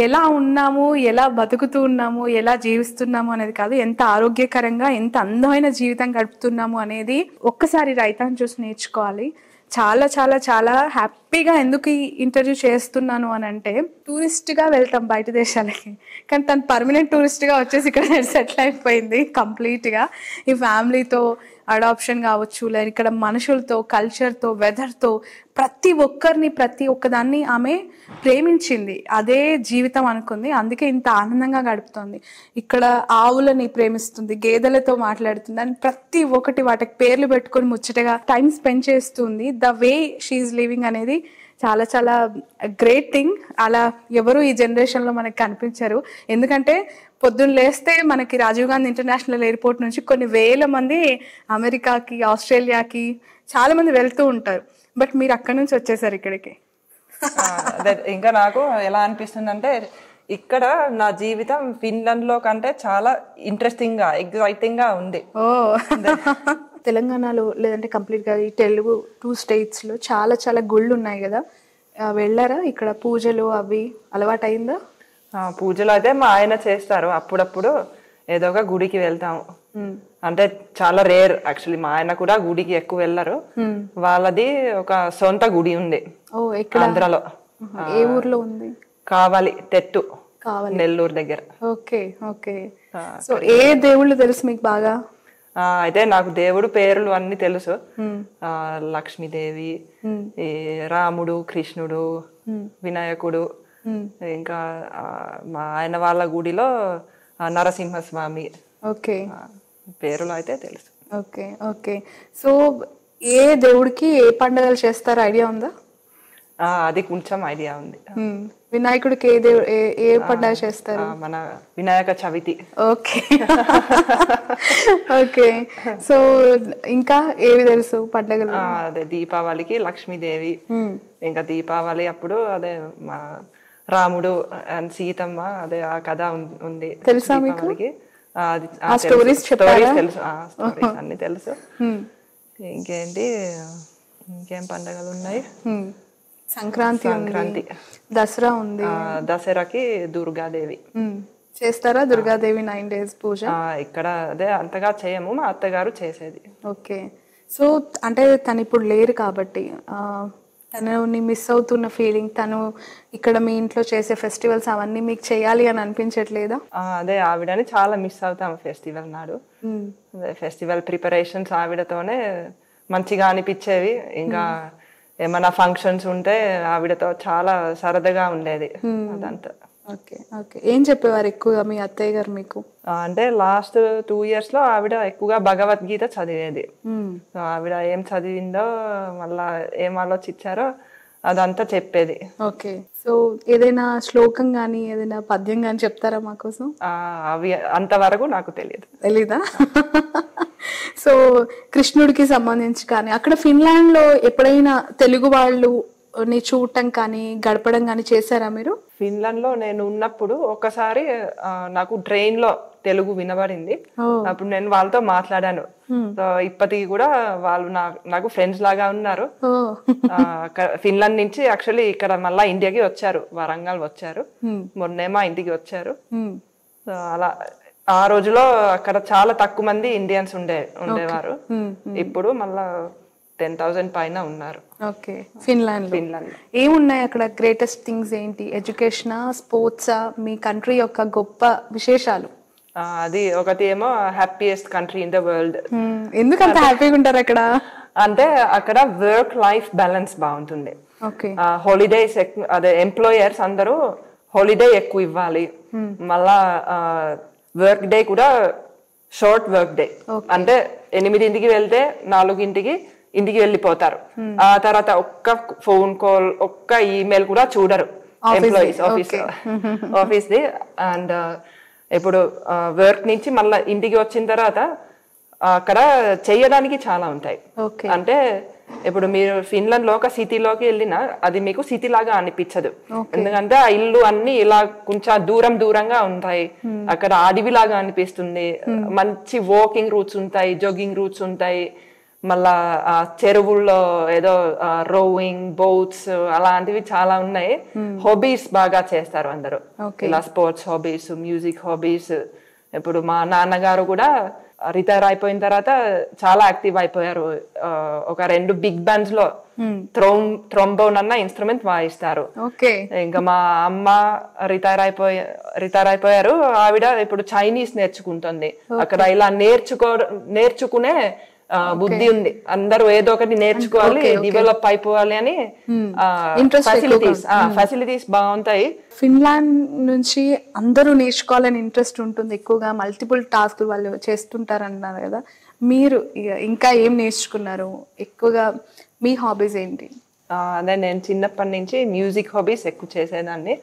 ఎలా ఉన్నాము, ఎలా బతుకుతూ ఉన్నాము, ఎలా జీవిస్తున్నాము అనేది కాదు, ఎంత ఆరోగ్యకరంగా ఎంత అందమైన జీవితం గడుపుతున్నాము అనేది ఒక్కసారి రైతాన్ని చూసి నేర్చుకోవాలి. చాలా చాలా చాలా హ్యాపీగా ఎందుకు ఈ ఇంటర్వ్యూ చేస్తున్నాను అని అంటే, టూరిస్ట్గా వెళ్తాం బయట దేశాలకి, కానీ తను పర్మనెంట్ టూరిస్ట్గా వచ్చేసి ఇక్కడ సెటిల్ అయిపోయింది కంప్లీట్గా. ఈ ఫ్యామిలీతో అడాప్షన్ కావచ్చు, లేదా ఇక్కడ మనుషులతో, కల్చర్తో, వెదర్తో, ప్రతి ఒక్కరిని ప్రతి ఒక్కదాన్ని ఆమె ప్రేమించింది, అదే జీవితం అనుకుంది, అందుకే ఇంత ఆనందంగా గడుపుతుంది. ఇక్కడ ఆవులని ప్రేమిస్తుంది, గేదెలతో మాట్లాడుతుంది, అని ప్రతి ఒక్కటి వాటికి పేర్లు పెట్టుకొని ముచ్చటగా టైం స్పెండ్ చేస్తుంది. ద వే షీఈ్ లివింగ్ అనేది చాలా చాలా గ్రేట్ థింగ్. అలా ఎవరు ఈ జనరేషన్లో మనకి కనిపించరు. ఎందుకంటే పొద్దున్న లేస్తే మనకి రాజీవ్ గాంధీ ఇంటర్నేషనల్ ఎయిర్పోర్ట్ నుంచి కొన్ని వేల మంది అమెరికాకి, ఆస్ట్రేలియాకి చాలా మంది వెళ్తూ ఉంటారు. బట్ మీరు అక్కడి నుంచి వచ్చేసారు ఇక్కడికి. ఇంకా నాకు ఎలా అనిపిస్తుంది అంటే, ఇక్కడ నా జీవితం ఫిన్లాండ్ లో కంటే చాలా ఇంట్రెస్టింగ్ గా, ఎగ్జైటింగ్ గా ఉంది. ఓ, తెలంగాణలో లేదంటే కంప్లీట్ గా ఈ తెలుగు 2 states లో చాలా చాలా గుళ్ళు ఉన్నాయి కదా, వెళ్ళారా? ఇక్కడ పూజలు అవి అలవాటు అయిందా? పూజలు అయితే మా ఆయన చేస్తారు, అప్పుడప్పుడు ఏదో ఒక గుడికి వెళ్తాము. అంటే చాలా రేర్ యాక్చువల్లీ. మా ఆయన కూడా గుడికి ఎక్కువ వెళ్ళరు. వాళ్ళది ఒక సొంత గుడి ఉంది ఆంధ్రలో. ఏ ఊర్లో ఉంది? కావాలి, తెట్టు, నెల్లూరు దగ్గర. Okay okay. సో ఏ దేవుళ్ళు తెలుసు మీకు బాగా? అయితే నాకు దేవుడు పేర్లు అన్ని తెలుసు. లక్ష్మీదేవి, రాముడు, కృష్ణుడు, వినాయకుడు, ఇంకా మా ఆయన వాళ్ళ గుడిలో నరసింహస్వామి. ఓకే, పేరులో అయితే తెలుసు. Okay okay. సో ఏ దేవుడికి ఏ పండుగలు చేస్తారో ఐడియా ఉందా? అది కొంచెం ఐడియా ఉంది. వినాయకుడికి ఏ పండుగ చేస్తారు? మన Vinayaka Chavithi. Okay okay. So ఇంకా ఏవి తెలుసు పండుగలు? అదే దీపావళికి లక్ష్మీదేవి, ఇంకా దీపావళి అప్పుడు అదే మా రాముడు అండ్ సీతమ్మ, అదే ఆ కథ ఉంది. తెలుసా మీకు? స్టోరీస్ తెలుసు, స్టోరీస్ అన్ని తెలుసు. ఇంకేంటి, ఇంకేం పండుగలు ఉన్నాయి? సంక్రాంతి, దసరా ఉంది. దసరాకి దుర్గాదేవి చేస్తారా? దుర్గాదేవి 9 days పూజ ఇక్కడ అదే అంతగా చేయము, మా అత్తగారు చేసేది. ఓకే. సో అంటే తను ఇప్పుడు లేరు కాబట్టి తనని మిస్ అవుతున్న ఫీలింగ్, తను ఇక్కడ మీ ఇంట్లో చేసే ఫెస్టివల్స్ అవన్నీ మీకు చేయాలి అని అనిపించట్లేదా? అదే ఆవిడని చాలా మిస్ అవుతాం ఫెస్టివల్ నాడు. ఫెస్టివల్ ప్రిపరేషన్స్ ఆవిడతోనే మంచిగా అనిపించేవి. ఇంకా ఏమైనా ఫంక్షన్స్ ఉంటే ఆవిడతో చాలా సరదాగా ఉండేది అదంతా. Okay okay. ఏం చెప్పేవారు ఎక్కువగా మీ అత్తయ్య గారు మీకు? అంటే లాస్ట్ 2 years లో ఆవిడ ఎక్కువగా భగవద్గీత చదివేది. ఆవిడ ఏం చదివిందో, మళ్ళా ఏం ఆలోచించారో అదంతా చెప్పేది. ఓకే. సో ఏదైనా శ్లోకం గానీ ఏదైనా పద్యం గానీ చెప్తారా మా కోసం? అవి అంతవరకు నాకు తెలీదా? సో కృష్ణుడికి సంబంధించి కానీ అక్కడ ఫిన్లాండ్ లో ఎప్పుడైనా తెలుగు వాళ్ళు ని చూడటం కానీ గడపడం కానీ చేశారా మీరు? ఫిన్లాండ్ లో నేను ఉన్నప్పుడు ఒకసారి నాకు ట్రైన్ లో తెలుగు వినబడింది. అప్పుడు నేను వాళ్ళతో మాట్లాడాను. ఇప్పటికి కూడా వాళ్ళు నాకు ఫ్రెండ్స్ లాగా ఉన్నారు. ఫిన్లాండ్ నుంచి యాక్చువల్లీ ఇక్కడ మళ్ళా ఇండియాకి వచ్చారు, వరంగల్ వచ్చారు, మొన్నేమో ఇంటికి వచ్చారు. అలా ఆ రోజులో అక్కడ చాలా తక్కువ మంది ఇండియన్స్ ఉండేవారు. ఇప్పుడు మళ్ళా 10,000 పైన ఉన్నారు. ఓకే. ఫిన్లాండ్ ఏమున్నాయి అక్కడ? గ్రేటెస్ట్ థింగ్స్ ఏంటి? ఎడ్యుకేషనా, స్పోర్ట్సా, మీ కంట్రీ యొక్క గొప్ప విశేషాలు? అది ఒకటి ఏమో happiest country in the world. ఎందుకు అంత హ్యాపీగా ఉంటారు అక్కడ? అంటే అక్కడ వర్క్ లైఫ్ బ్యాలెన్స్ బాగుంటుంది. ఓకే. హాలిడేస్ అదే ఎంప్లాయర్స్ అందరూ హాలిడే ఎక్కువ ఇవ్వాలి. మళ్ళా వర్క్ డే కూడా షార్ట్ వర్క్ డే. అంటే 8 వెళ్తే 4 ఇంటికి వెళ్ళిపోతారు. ఆ తర్వాత ఒక్క ఫోన్ కాల్, ఒక్క ఈమెయిల్ కూడా చూడరు ఎంప్లాయీస్ ఆఫీస్ ది. అండ్ ఇప్పుడు వర్క్ నుంచి మళ్ళీ ఇంటికి వచ్చిన తర్వాత అక్కడ చేయడానికి చాలా ఉంటాయి. అంటే ఇప్పుడు మీరు ఫిన్లాండ్ లో ఒక సిటీలోకి వెళ్ళినా అది మీకు సిటీ లాగా అనిపించదు. ఎందుకంటే ఆ ఇల్లు అన్ని ఇలా కొంచెం దూరంగా ఉంటాయి. అక్కడ అడవి లాగా అనిపిస్తుంది. మంచి వాకింగ్ రూట్స్ ఉంటాయి, జాగింగ్ రూట్స్ ఉంటాయి. మళ్ళా చెరువుల్లో ఏదో రోయింగ్ బోట్స్ అలాంటివి చాలా ఉన్నాయి. హాబీస్ బాగా చేస్తారు అందరూ. ఇలా స్పోర్ట్స్ హాబీస్, మ్యూజిక్ హాబీస్. ఇప్పుడు మా నాన్నగారు కూడా రిటైర్ అయిపోయిన తర్వాత చాలా యాక్టివ్ అయిపోయారు. ఒక 2 బిగ్ బ్యాండ్స్ లో థ్రోంబోన్ అన్న ఇన్స్ట్రుమెంట్ వాయిస్తారు. ఇంకా మా అమ్మ రిటైర్ అయిపోయారు. ఆవిడ ఇప్పుడు చైనీస్ నేర్చుకుంటుంది. అక్కడ ఇలా నేర్చుకునే బుద్ధి ఉంది. అందరూ ఏదో ఒకటి నేర్చుకోవాలి, డెవలప్ అయిపోవాలి అని. ఫెసిలిటీస్ బాగుంటాయి. ఫిన్లాండ్ నుంచి అందరూ నేర్చుకోవాలని ఇంట్రెస్ట్ ఉంటుంది ఎక్కువగా. మల్టిపుల్ టాస్క్లు వాళ్ళు చేస్తుంటారు అన్నారు కదా, మీరు ఇంకా ఏం నేర్చుకున్నారు? ఎక్కువగా మీ హాబీస్ ఏంటి? అదే నేను చిన్నప్పటి నుంచి మ్యూజిక్ హాబీస్ ఎక్కువ చేసేదాన్ని.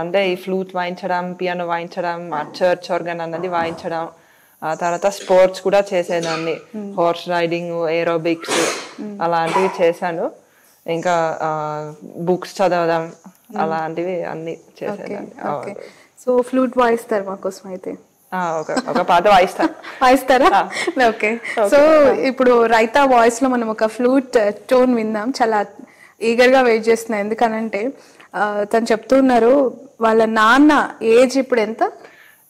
అంటే ఈ ఫ్లూట్ వాయించడం, పియానో వాయించడం, చర్చ్ ఆర్గన్ అన్నది వాయించడం. ఆ తర్వాత స్పోర్ట్స్ కూడా చేసేదాన్ని. హార్స్ రైడింగ్, ఏరోబిక్స్ అలాంటివి చేశాను. ఇంకా బుక్స్ చదవడం అలాంటివి అన్ని చేసేదాన్ని. సో ఫ్లూట్ వాయిస్తారు మా కోసం అయితే? ఒక పాట వాయిస్తారా? ఓకే. సో ఇప్పుడు రైతా వాయిస్ లో మనం ఒక ఫ్లూట్ టోన్ విందాం. చాలా ఈగర్ గా వెయిట్ చేస్తున్నా. ఎందుకనంటే తను చెప్తున్నారు వాళ్ళ నాన్న ఏజ్ ఇప్పుడు ఎంత?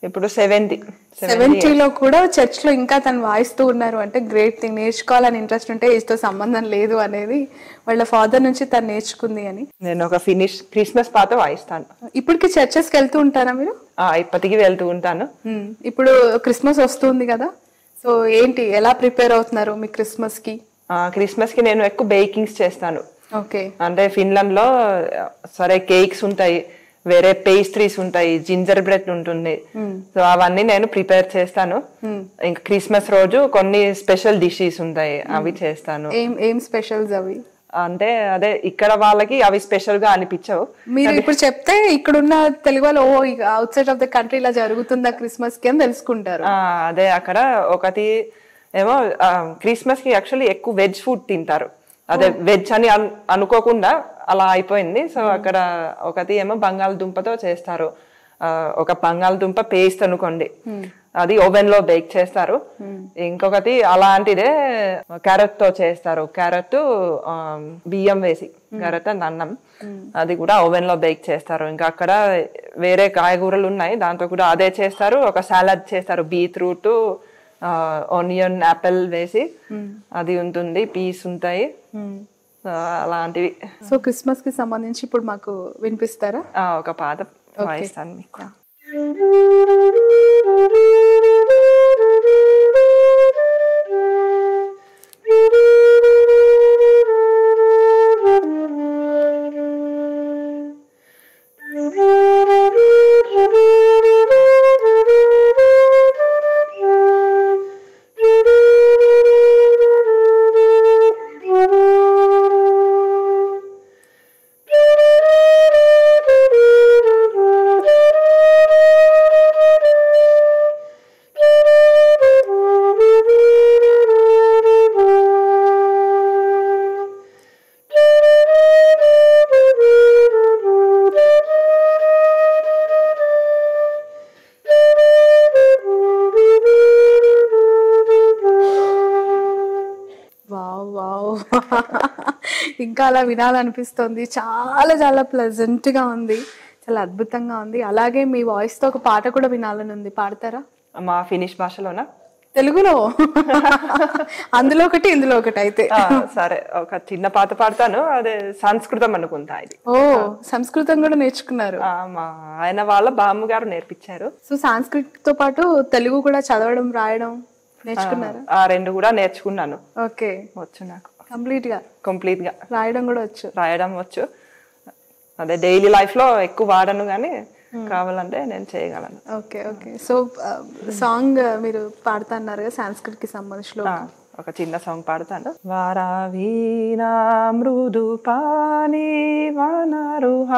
ఇప్పుడు 70లో కూడా చర్చ్ లో ఇంకా తను వాయిస్తూ ఉన్నారు అంటే గ్రేట్ థింగ్. నేర్చుకోవాలని ఇంట్రెస్ట్ ఉంటే ఏజ్ తో సంబంధం లేదు అనేది వాళ్ళ ఫాదర్ నుంచి తను నేర్చుకుంది అని. నేను ఒక క్రిస్మస్ పాట వాయిస్తాను. ఇప్పటికి చర్చెస్ కి వెళ్తూ ఉంటారా మీరు? ఇప్పటికి వెళ్తూ ఉంటాను. ఇప్పుడు క్రిస్మస్ వస్తుంది కదా, సో ఏంటి, ఎలా ప్రిపేర్ అవుతున్నారు మీ క్రిస్మస్ కి? క్రిస్మస్ కి నేను ఎక్కువ బేకింగ్స్ చేస్తాను. అంటే ఫిన్లాండ్ లో సరే కేక్స్ ఉంటాయి, వేరే పేస్ట్రీస్ ఉంటాయి, జింజర్ బ్రెడ్ ఉంటుంది. సో అవన్నీ నేను ప్రిపేర్ చేస్తాను. ఇంకా క్రిస్మస్ రోజు కొన్ని స్పెషల్ డిషెస్ ఉంటాయి, అవి చేస్తాను. ఏం స్పెషల్స్ అవి? అంటే అదే ఇక్కడ వాళ్ళకి అవి స్పెషల్ గా అనిపించవు. మీరు ఇప్పుడు చెప్తే ఇక్కడున్న తెలుగు వాళ్ళు ఓ outside of the country ఇలా జరుగుతుందా క్రిస్మస్ కి అని తెలుసుకుంటారు. అదే అక్కడ ఒకటి ఏమో క్రిస్మస్ కి యాక్చువల్లీ ఎక్కువ వెజ్ ఫుడ్ తింటారు. అదే వెజ్ అని అనుకోకుండా అలా అయిపోయింది. సో అక్కడ ఒకటి ఏమో బంగాళదుంపతో చేస్తారు. ఒక బంగాళదుంప పేస్ట్ అనుకోండి, అది ఓవెన్ లో బేక్ చేస్తారు. ఇంకొకటి అలాంటిదే క్యారెట్ తో చేస్తారు. క్యారెట్ బియ్యం వేసి క్యారెట్ అండ్ అన్నం, అది కూడా ఓవెన్ లో బేక్ చేస్తారు. ఇంకా అక్కడ వేరే కాయగూరలు ఉన్నాయి, దాంతో కూడా అదే చేస్తారు. ఒక సాలడ్ చేస్తారు, బీట్రూట్, ఆనియన్, యాపిల్ వేసి అది ఉంటుంది, పీస్ ఉంటాయి, అలాంటివి. సో క్రిస్మస్ కి సంబంధించి ఇప్పుడు మాకు వినిపిస్తారా? ఒక పాట వాయిస్తాను మీకు. ఇంకా అలా వినాలనిపిస్తుంది. చాలా చాలా ప్లెజెంట్ గా ఉంది, చాలా అద్భుతంగా ఉంది. అలాగే మీ వాయిస్ తో ఒక పాట కూడా వినాలని ఉంది, పాడతారా? మా ఫినిష్ భాషలోనా? తెలుగులో? అందులో ఒకటి ఇందులో ఒకటి అయితే. సరే, ఒక చిన్న పాట పాడతాను. అదే సంస్కృతం అనుకుంటా ఇది. ఓ, సంస్కృతం కూడా నేర్చుకున్నారు? మా ఆయన వాళ్ళ బామ్మ గారు నేర్పించారు. సో సంస్కృత్ తో పాటు తెలుగు కూడా చదవడం, రాయడం నేర్చుకున్నారు? రెండు కూడా నేర్చుకున్నాను. ఓకే, వచ్చు నాకు కంప్లీట్ గా. రాయడం కూడా వచ్చు? రాయడం వచ్చు. అదే డైలీ లైఫ్ లో ఎక్కువ వాడను కానీ కావాలంటే నేను చేయగలను. Okay okay. సో సాంగ్ మీరు పాడుతా అన్నారు కదా, సంస్కృత్ కి సంబంధించిన ఒక చిన్న సాంగ్ పాడతాను. వారావీనా మృదు పాని వనరుహాలోచనరాని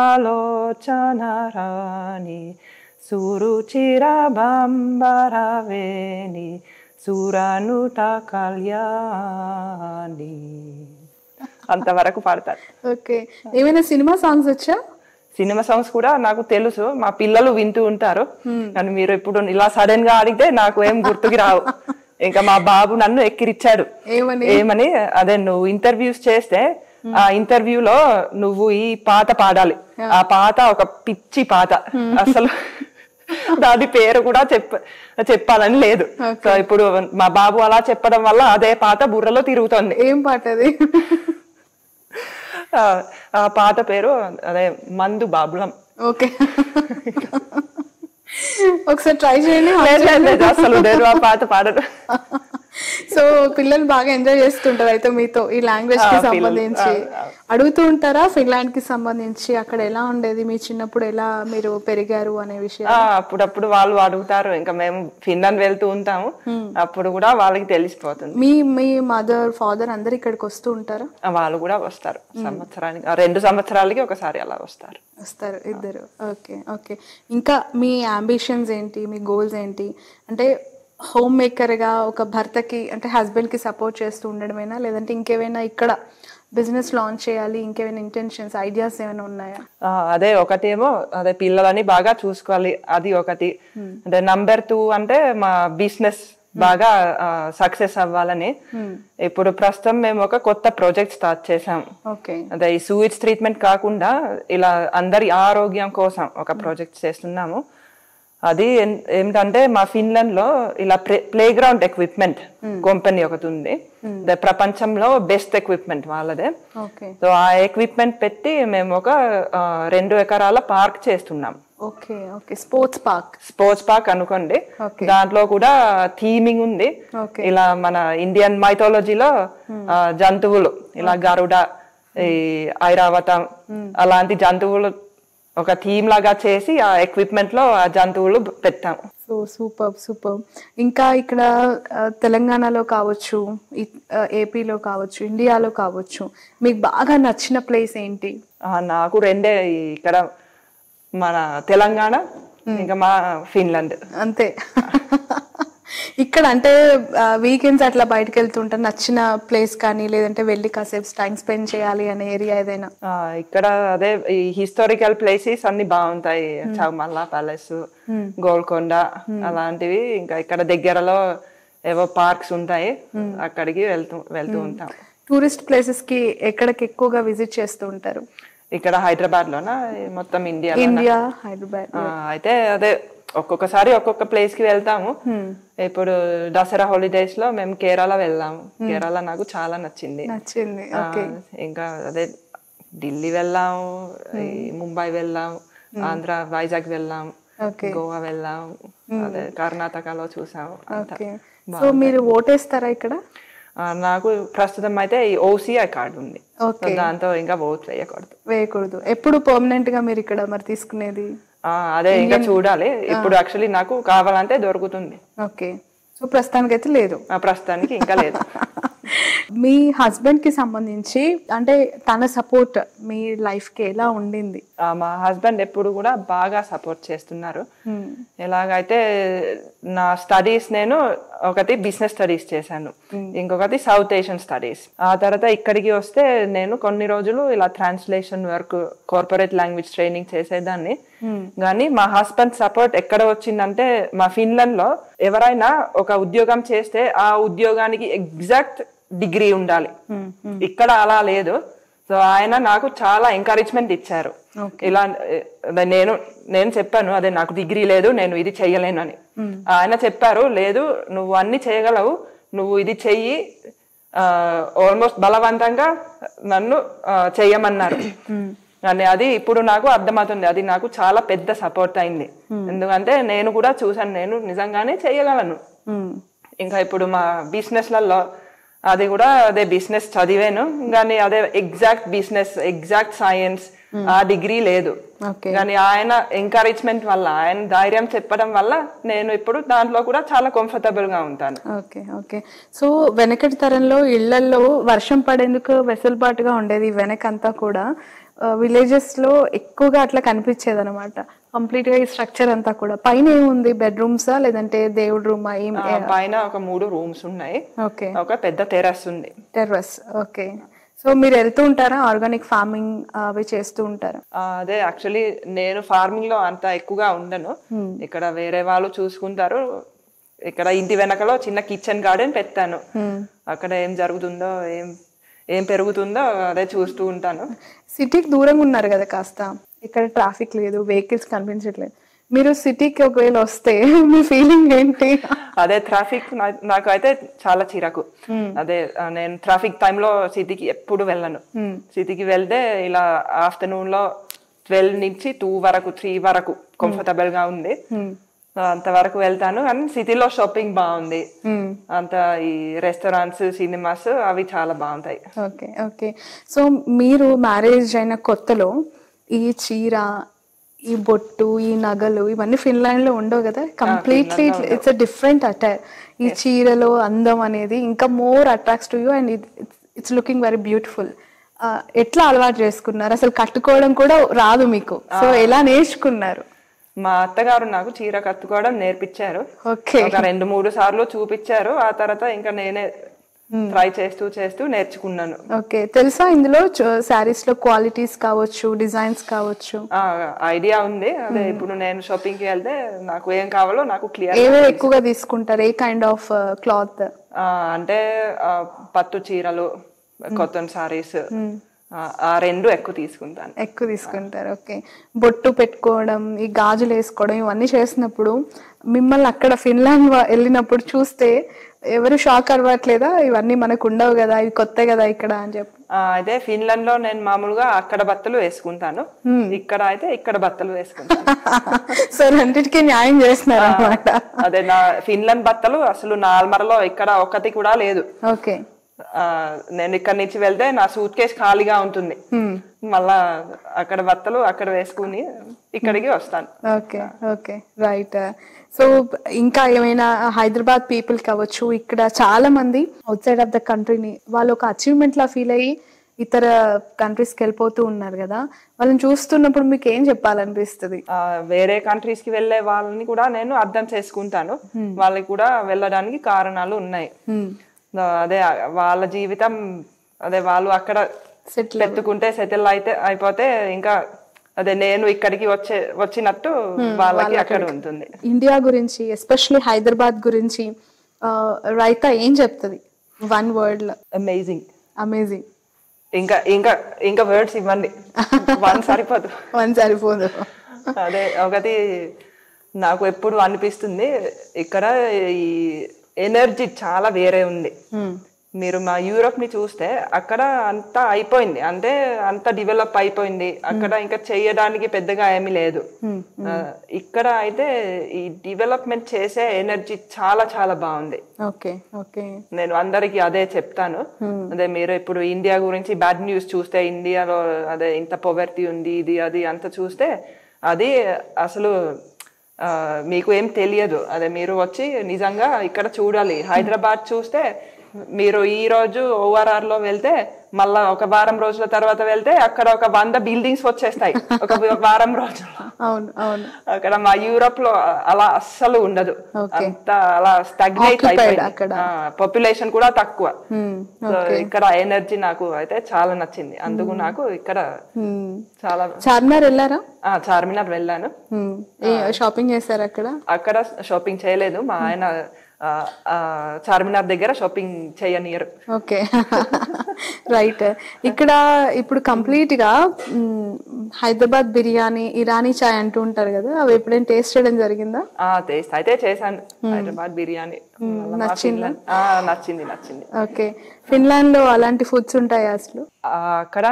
సురుచిర బంబరవేణి సూరానుట కళ్యాణి అంతవరకు పాడతారు. ఓకే, ఏమైనా సినిమా సాంగ్స్ వచ్చా? సినిమా సాంగ్స్ కూడా నాకు తెలుసు, మా పిల్లలు వింటూ ఉంటారు. కానీ మీరు ఇప్పుడు ఇలా సడన్ గా అడిగితే నాకు ఏం గుర్తుకి రావు. ఇంకా మా బాబు నన్ను ఎక్కిరిచ్చాడు. ఏమని, అదే నువ్వు ఇంటర్వ్యూస్ చేస్తే ఆ ఇంటర్వ్యూలో నువ్వు ఈ పాట పాడాలి. ఆ పాట ఒక పిచ్చి పాట, అసలు దాని పేరు కూడా చెప్పాలని లేదు. సో ఇప్పుడు మా బాబు అలా చెప్పడం వల్ల అదే పాట బుర్రలో తిరుగుతుంది. ఏం పాట అది? ఆ పాట పేరు అదే మందు బాబులం. ఓకే, ఒకసారి ట్రై చేయండి. అసలు నేను ఆ పాట పాడను. సో పిల్లలు బాగా ఎంజాయ్ చేస్తుంటారు అయితే మీతో ఈ లాంగ్వేజ్ కి సంబంధించి. అడుగుతూ ఉంటారా ఫిన్లాండ్ కి సంబంధించి అక్కడ ఎలా ఉండేది, మీ చిన్నప్పుడు ఎలా మీరు పెరిగారు అనే విషయం? అప్పుడప్పుడు వాళ్ళు అడుగుతారు. ఇంకా మేము ఫిన్లాండ్ వెళ్తూ ఉంటాము, అప్పుడు కూడా వాళ్ళకి తెలిసిపోతుంది. మీ మదర్ ఫాదర్ అందరు ఇక్కడికి వస్తూ ఉంటారా? వాళ్ళు కూడా వస్తారు, సంవత్సరానికి 2 సంవత్సరాలకి ఒకసారి అలా వస్తారు ఇద్దరు. Okay okay. ఇంకా మీ అంబిషన్స్ ఏంటి, మీ గోల్స్ ఏంటి? అంటే హోమ్ మేకర్ గా ఒక భర్తకి అంటే హస్బెండ్ కి సపోర్ట్ చేస్తూ ఉండడమేనా, లేదంటే ఇంకేమైనా ఇక్కడ బిజినెస్ లాంచ్ చేయాలి, ఇంకేమైనా ఇంటెన్షన్స్, ఐడియాస్ ఏమైనా ఉన్నాయా? అదే ఒకటేమో అదే పిల్లలని బాగా చూసుకోవాలి, అది ఒకటి. అంటే నంబర్ 2 అంటే మా బిజినెస్ బాగా సక్సెస్ అవ్వాలని. ఇప్పుడు ప్రస్తుతం మేము ఒక కొత్త ప్రాజెక్ట్ స్టార్ట్ చేసాం. అదే ఈ సూయిజ్ ట్రీట్మెంట్ కాకుండా ఇలా అందరి ఆరోగ్యం కోసం ఒక ప్రాజెక్ట్ చేస్తున్నాము. అది ఏమిటంటే మా ఫిన్లాండ్ లో ఇలా ప్లే గ్రౌండ్ ఎక్విప్మెంట్ కంపెనీ ఒకటి ఉంది, ప్రపంచంలో బెస్ట్ ఎక్విప్మెంట్ వాళ్ళదే. సో ఆ ఎక్విప్మెంట్ పెట్టి మేము ఒక 2 ఎకరాల పార్క్ చేస్తున్నాం. స్పోర్ట్స్ పార్క్ అనుకోండి. దాంట్లో కూడా థీమింగ్ ఉంది. ఇలా మన ఇండియన్ మైథాలజీలో జంతువులు ఇలా గరుడ, ఈ ఐరావతం అలాంటి జంతువులు ఒక థీమ్ లాగా చేసి ఆ ఎక్విప్మెంట్ లో ఆ జంతువులు పెట్టాము. So super. ఇంకా ఇక్కడ తెలంగాణలో కావచ్చు, ఏపీలో కావచ్చు, ఇండియాలో కావచ్చు, మీకు బాగా నచ్చిన ప్లేస్ ఏంటి? నాకు 2 ఇక్కడ మన తెలంగాణ, ఇంకా మా ఫిన్లాండ్. అంతే. ఇక్కడ అంటే వీకెండ్స్ అట్లా బయటకు వెళ్తుంటారు, నచ్చిన ప్లేస్ కానీ లేదంటే వెళ్ళి కాసేపు టైం స్పెండ్ చేయాలి అనే ఏరియా ఏదైనా? ఇక్కడ అదే ఈ హిస్టారికల్ ప్లేసెస్ అన్ని బాగుంటాయి, చౌమల్లా ప్యాలెస్, గోల్కొండ అలాంటివి. ఇంకా ఇక్కడ దగ్గరలో ఏవో పార్క్స్ ఉంటాయి, అక్కడికి వెళ్తూ ఉంటాం. టూరిస్ట్ ప్లేసెస్ కి ఎక్కడికి ఎక్కువగా విజిట్ చేస్తూ ఉంటారు? ఇక్కడ హైదరాబాద్ లోనా మొత్తం ఇండియా? హైదరాబాద్. అయితే అదే ఒక్కొక్కసారి ఒక్కొక్క ప్లేస్ కి వెళ్తాము. ఇప్పుడు దసరా హాలిడేస్ లో మేము కేరళ వెళ్ళాము. కేరళ నాకు చాలా నచ్చింది. ఇంకా అదే ఢిల్లీ వెళ్ళాము, ముంబై వెళ్ళాము, ఆంధ్ర వైజాగ్ వెళ్ళాము, గోవా వెళ్ళాము, అదే కర్ణాటకలో చూసాము. సో మీరు ఓటేస్తారా ఇక్కడ? నాకు ప్రస్తుతం అయితే ఈ OCI కార్డు ఉంది, దాంతో ఇంకా ఓట్ వేయకూడదు. ఎప్పుడు పర్మనెంట్ గా మీరు ఇక్కడ మరి తీసుకునేది? అదే ఇంకా చూడాలి. ఇప్పుడు యాక్చువల్లీ నాకు కావాలంటే దొరుకుతుంది. ఓకే. సో ప్రస్తుతానికి అయితే లేదు? ప్రస్తుతానికి ఇంకా లేదు. మీ హస్బెండ్ కి సంబంధించి అంటే తన సపోర్ట్ మీ లైఫ్ కి ఎలా ఉండింది? మా హస్బెండ్ ఎప్పుడు కూడా బాగా సపోర్ట్ చేస్తున్నారు. ఎలాగైతే నా స్టడీస్, నేను ఒకటి బిజినెస్ స్టడీస్ చేశాను, ఇంకొకటి సౌత్ ఏషియన్ స్టడీస్. ఆ తర్వాత ఇక్కడికి వస్తే నేను కొన్ని రోజులు ఇలా translation work, corporate language training చేసేదాన్ని. కానీ మా హస్బెండ్ సపోర్ట్ ఎక్కడ వచ్చిందంటే, మా ఫిన్లాండ్ లో ఎవరైనా ఒక ఉద్యోగం చేస్తే ఆ ఉద్యోగానికి ఎగ్జాక్ట్ డిగ్రీ ఉండాలి, ఇక్కడ అలా లేదు. సో ఆయన నాకు చాలా ఎంకరేజ్మెంట్ ఇచ్చారు. ఇలా నేను చెప్పాను, అదే నాకు డిగ్రీ లేదు, నేను ఇది చెయ్యలేను అని. ఆయన చెప్పారు, లేదు నువ్వు అన్ని చేయగలవు, నువ్వు ఇది చెయ్యి, ఆల్మోస్ట్ బలవంతంగా నన్ను చెయ్యమన్నారు. కానీ అది ఇప్పుడు నాకు అర్థమవుతుంది, అది నాకు చాలా పెద్ద సపోర్ట్ అయింది. ఎందుకంటే నేను కూడా చూసాను, నేను నిజంగానే చెయ్యగలను. ఇంకా ఇప్పుడు మా బిజినెస్లలో అది కూడా అదే బిజినెస్ చదివాను, కానీ అదే ఎగ్జాక్ట్ బిజినెస్, ఎగ్జాక్ట్ సైన్స్ ఆ డిగ్రీ లేదు. కానీ ఆయన ఎంకరేజ్మెంట్ వల్ల, ఆయన ధైర్యం చెప్పడం వల్ల నేను ఇప్పుడు దాంట్లో కూడా చాలా కంఫర్టబుల్ గా ఉంటాను. ఓకే. సో వెనకటి తరంలో ఇళ్లలో వర్షం పడేందుకు వెసులుబాటుగా ఉండేది వెనకంతా కూడా. విలేజెస్ లో ఎక్కువగా అట్లా కనిపించేది అనమాట. కంప్లీట్ గా ఈ స్ట్రక్చర్ అంతా కూడా పైన ఏముంది, బెడ్రూమ్సా లేదంటే దేవుడి రూమా? పైన ఒక 3 రూమ్స్ ఉన్నాయి. ఓకే. ఒక పెద్ద టెర్రస్ ఉంది. టెర్రస్. ఓకే. సో మీరు వెళ్తూ ఉంటారా, ఆర్గానిక్ ఫార్మింగ్ అవి చేస్తూ ఉంటారా? అదే యాక్చువల్లీ నేను ఫార్మింగ్ లో అంత ఎక్కువగా ఉండను. ఇక్కడ వేరే వాళ్ళు చూసుకుంటారు. ఇక్కడ ఇంటి వెనకలో చిన్న కిచెన్ గార్డెన్ పెట్టాను. అక్కడ ఏం జరుగుతుందో ఏం పెరుగుతుందో అదే చూస్తూ ఉంటాను. సిటీకి దూరంగా ఉన్నారు కదా కాస్త, ఇక్కడ ట్రాఫిక్ లేదు, వెహికల్స్ కనిపించట్లేదు. మీరు సిటీకి ఒకవేళ వస్తే మీ ఫీలింగ్ ఏంటి? అదే ట్రాఫిక్ నాకు అయితే చాలా చిరాకు. అదే నేను ట్రాఫిక్ టైంలో సిటీకి ఎప్పుడు వెళ్ళను. సిటీకి వెళ్తే ఇలా ఆఫ్టర్నూన్ లో 12 నుంచి 2 వరకు 3 వరకు కంఫర్టబుల్ గా ఉంది. అంతవరకు వెళ్తాను. కానీ సిటీలో షాపింగ్ బాగుంది, అంత ఈ రెస్టారెంట్స్, సినిమాస్ అవి చాలా బాగుంటాయి. ఓకే. ఓకే. సో మీరు మ్యారేజ్ అయిన కొత్తలో ఈ చీర, ఈ బొట్టు, ఈ నగలు ఇవన్నీ ఫిన్లాండ్ లో ఉండవు కదా, completely it's a different attire. ఈ చీరలో అందం అనేది ఇంకా more attracts to you and it's looking very beautiful. ఎట్లా అలవాటు చేసుకున్నారు? అసలు కట్టుకోవడం కూడా రాదు మీకు, సో ఎలా నేర్చుకున్నారు? మా అత్తగారు నాకు చీర కట్టుకోవడం నేర్పించారు. ఓకే. ఒక 2-3 సార్లు చూపించారు. ఆ తర్వాత ఇంకా నేనే ట్రై చేస్తూ నేర్చుకున్నాను. ఓకే. తెలుసా ఇందులో శారీస్ లో క్వాలిటీస్ కావచ్చు, డిజైన్స్ కావచ్చు? ఐడియా ఉంది. అదే ఇప్పుడు నేను షాపింగ్ కి వెళ్తే నాకు ఏం కావాలో నాకు క్లియర్. ఏవో ఎక్కువగా తీసుకుంటారు? ఏ కైండ్ ఆఫ్ క్లాత్? అంటే పట్టు చీరలు, కాటన్ సారీస్, ఆ 2 ఎక్కువ తీసుకుంటారు. ఓకే. బొట్టు పెట్టుకోవడం, ఈ గాజులు వేసుకోవడం ఇవన్నీ చేసినప్పుడు మిమ్మల్ని అక్కడ ఫిన్లాండ్ వెళ్ళినప్పుడు చూస్తే ఎవరు షాక్ అవ్వట్లేదా? ఇవన్నీ మనకు ఉండవు కదా, ఇవి కొత్త కదా ఇక్కడ అని చెప్పి? అయితే ఫిన్లాండ్ లో నేను మామూలుగా అక్కడ బట్టలు వేసుకుంటాను, ఇక్కడ అయితే ఇక్కడ బట్టలు వేసుకుంటాను. సో రెండింటికి న్యాయం చేస్తున్నారు అన్నమాట. అదే నా ఫిన్లాండ్ బట్టలు అసలు నా అల్మరలో ఇక్కడ ఒకటి కూడా లేదు. ఓకే. నేను ఇక్కడ నుంచి వెళ్తే నా సూట్ కేసు ఖాళీగా ఉంటుంది, మళ్ళా అక్కడ బట్టలు అక్కడ వేసుకుని ఇక్కడికి వస్తాను. ఓకే. ఓకే. రైట్. సో ఇంకా ఏమైనా హైదరాబాద్ పీపుల్ కావచ్చు, ఇక్కడ చాలా మంది అవుట్ సైడ్ ఆఫ్ ద కంట్రీని వాళ్ళు ఒక అచీవ్మెంట్ లా ఫీల్ అయ్యి ఇతర కంట్రీస్ కి వెళ్ళిపోతూ ఉన్నారు కదా, వాళ్ళని చూస్తున్నప్పుడు మీకు ఏం చెప్పాలనిపిస్తుంది? వేరే కంట్రీస్ కి వెళ్ళే వాళ్ళని కూడా నేను అర్థం చేసుకుంటాను. వాళ్ళకి కూడా వెళ్ళడానికి కారణాలు ఉన్నాయి. అదే వాళ్ళ జీవితం, అదే వాళ్ళు అక్కడ పెట్టుకుంటే సెటిల్ అయిపోతే ఇంకా అదే నేను ఇక్కడికి వచ్చినట్టు వాళ్ళకి అక్కడ ఉంటుంది. ఇండియా గురించి, ఎస్పెషల్లీ హైదరాబాద్ గురించి రైతా ఏం చెప్తుంది 1 word లో? అమేజింగ్. అమేజింగ్. ఇంకా వర్డ్స్ ఇవ్వండి. 1 సరిపోదు. అదే ఒకటి నాకు ఎప్పుడు అనిపిస్తుంది, ఇక్కడ ఈ ఎనర్జీ చాలా వేరే ఉంది. మీరు మా యూరోప్ ని చూస్తే అక్కడ అంతా అయిపోయింది, అంటే అంత డెవలప్ అయిపోయింది. అక్కడ ఇంకా చేయడానికి పెద్దగా ఏమీ లేదు. ఇక్కడ అయితే ఈ డెవలప్మెంట్ చేసే ఎనర్జీ చాలా చాలా బాగుంది. నేను అందరికి అదే చెప్తాను. అదే మీరు ఇప్పుడు ఇండియా గురించి బ్యాడ్ న్యూస్ చూస్తే, ఇండియాలో అదే ఇంత పొవర్టీ ఉంది, ఇది అది అంత చూస్తే అది అసలు మీకు ఏం తెలియదు. అదే మీరు వచ్చి నిజంగా ఇక్కడ చూడాలి. హైదరాబాద్ చూస్తే మీరు ఈ రోజు ORR లో వెళ్తే మళ్ళా ఒక వారం రోజుల తర్వాత వెళ్తే అక్కడ ఒక 100 బిల్డింగ్స్ వచ్చేస్తాయి ఒక వారం రోజుల్లో. అక్కడ మా యూరోప్ లో అలా అస్సలు ఉండదు, అంత అలా స్టాగ్నేట్ అయిపోయింది. పాపులేషన్ కూడా తక్కువ. ఇక్కడ ఎనర్జీ నాకు అయితే చాలా నచ్చింది. అందుకు నాకు ఇక్కడ చాలా. చార్మినార్ వెళ్ళారా? చార్మినార్ వెళ్ళాను. షాపింగ్ చేశారు అక్కడ? అక్కడ షాపింగ్ చేయలేదు, మా ఆయన చార్మినార్ దగ్గర షాపింగ్ చేయనియరు. ఓకే. రైట్. ఇక్కడ ఇప్పుడు కంప్లీట్ గా హైదరాబాద్ బిర్యానీ, ఇరానీ చాయ్ అంటూ ఉంటారు కదా, అవి ఎప్పుడైనా టేస్ట్ చేయడం జరిగిందా? టేస్ట్ అయితే చేశాను. హైదరాబాద్ బిర్యానీ నచ్చింది. ఓకే. ఫిన్లాండ్ లో అలాంటి ఫుడ్స్ ఉంటాయా అసలు? అక్కడ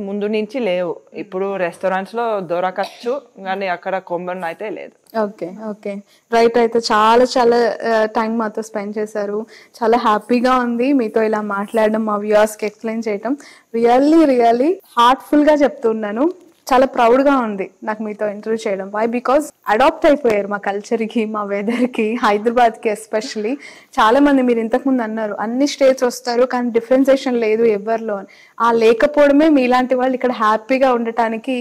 ముందు నుంచి లేవు, ఇప్పుడు రెస్టారెంట్స్ లో దొరకచ్చు, కానీ అక్కడ కామన్ అయితే లేదు. ఓకే. రైట్. అయితే చాలా చాలా టైం మాతో స్పెండ్ చేశారు. చాలా హ్యాపీగా ఉంది మీతో ఇలా మాట్లాడడం, మా వ్యూవర్స్ కి ఎక్స్ప్లెయిన్ చేయడం. రియల్లీ హార్ట్ఫుల్ గా చెప్తున్నాను. చాలా ప్రౌడ్గా ఉంది నాకు మీతో ఇంటర్వ్యూ చేయడం. వై? బికాస్ అడాప్ట్ అయిపోయారు మా కల్చర్కి, మా వెదర్కి, హైదరాబాద్కి ఎస్పెషలీ. చాలా మంది మీరు ఇంతకుముందు అన్నారు అన్ని స్టేట్స్ వస్తారు కానీ డిఫరెన్సేషన్ లేదు ఎవరిలో అని. ఆ లేకపోవడమే మీలాంటి వాళ్ళు ఇక్కడ హ్యాపీగా ఉండటానికి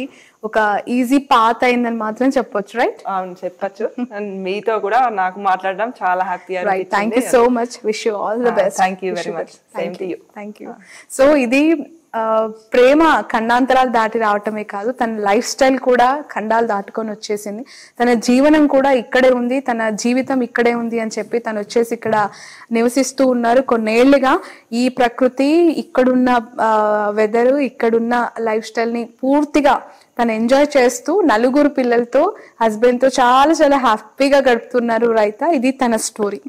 ఒక ఈజీ పాత్ అయిందని మాత్రం చెప్పొచ్చు, రైట్? అవును, చెప్పచ్చు. అండ్ మీతో కూడా నాకు మాట్లాడడం చాలా హ్యాపీగా right. Thank you so much. Wish you all the best. Thank you very much. Same to you. Thank you. So ఇది ప్రేమ ఖండాంతరాలు దాటి రావటమే కాదు, తన లైఫ్ స్టైల్ కూడా ఖండాలు దాటుకొని వచ్చేసింది. తన జీవనం కూడా ఇక్కడే ఉంది, తన జీవితం ఇక్కడే ఉంది అని చెప్పి తను వచ్చేసి ఇక్కడ నివసిస్తూ ఉన్నారు కొన్నేళ్లుగా. ఈ ప్రకృతి, ఇక్కడున్న వెదర్, ఇక్కడున్న లైఫ్ స్టైల్ని పూర్తిగా తను ఎంజాయ్ చేస్తూ 4 పిల్లలతో, హస్బెండ్తో చాలా చాలా హ్యాపీగా గడుపుతున్నారు రైతా. ఇది తన స్టోరీ.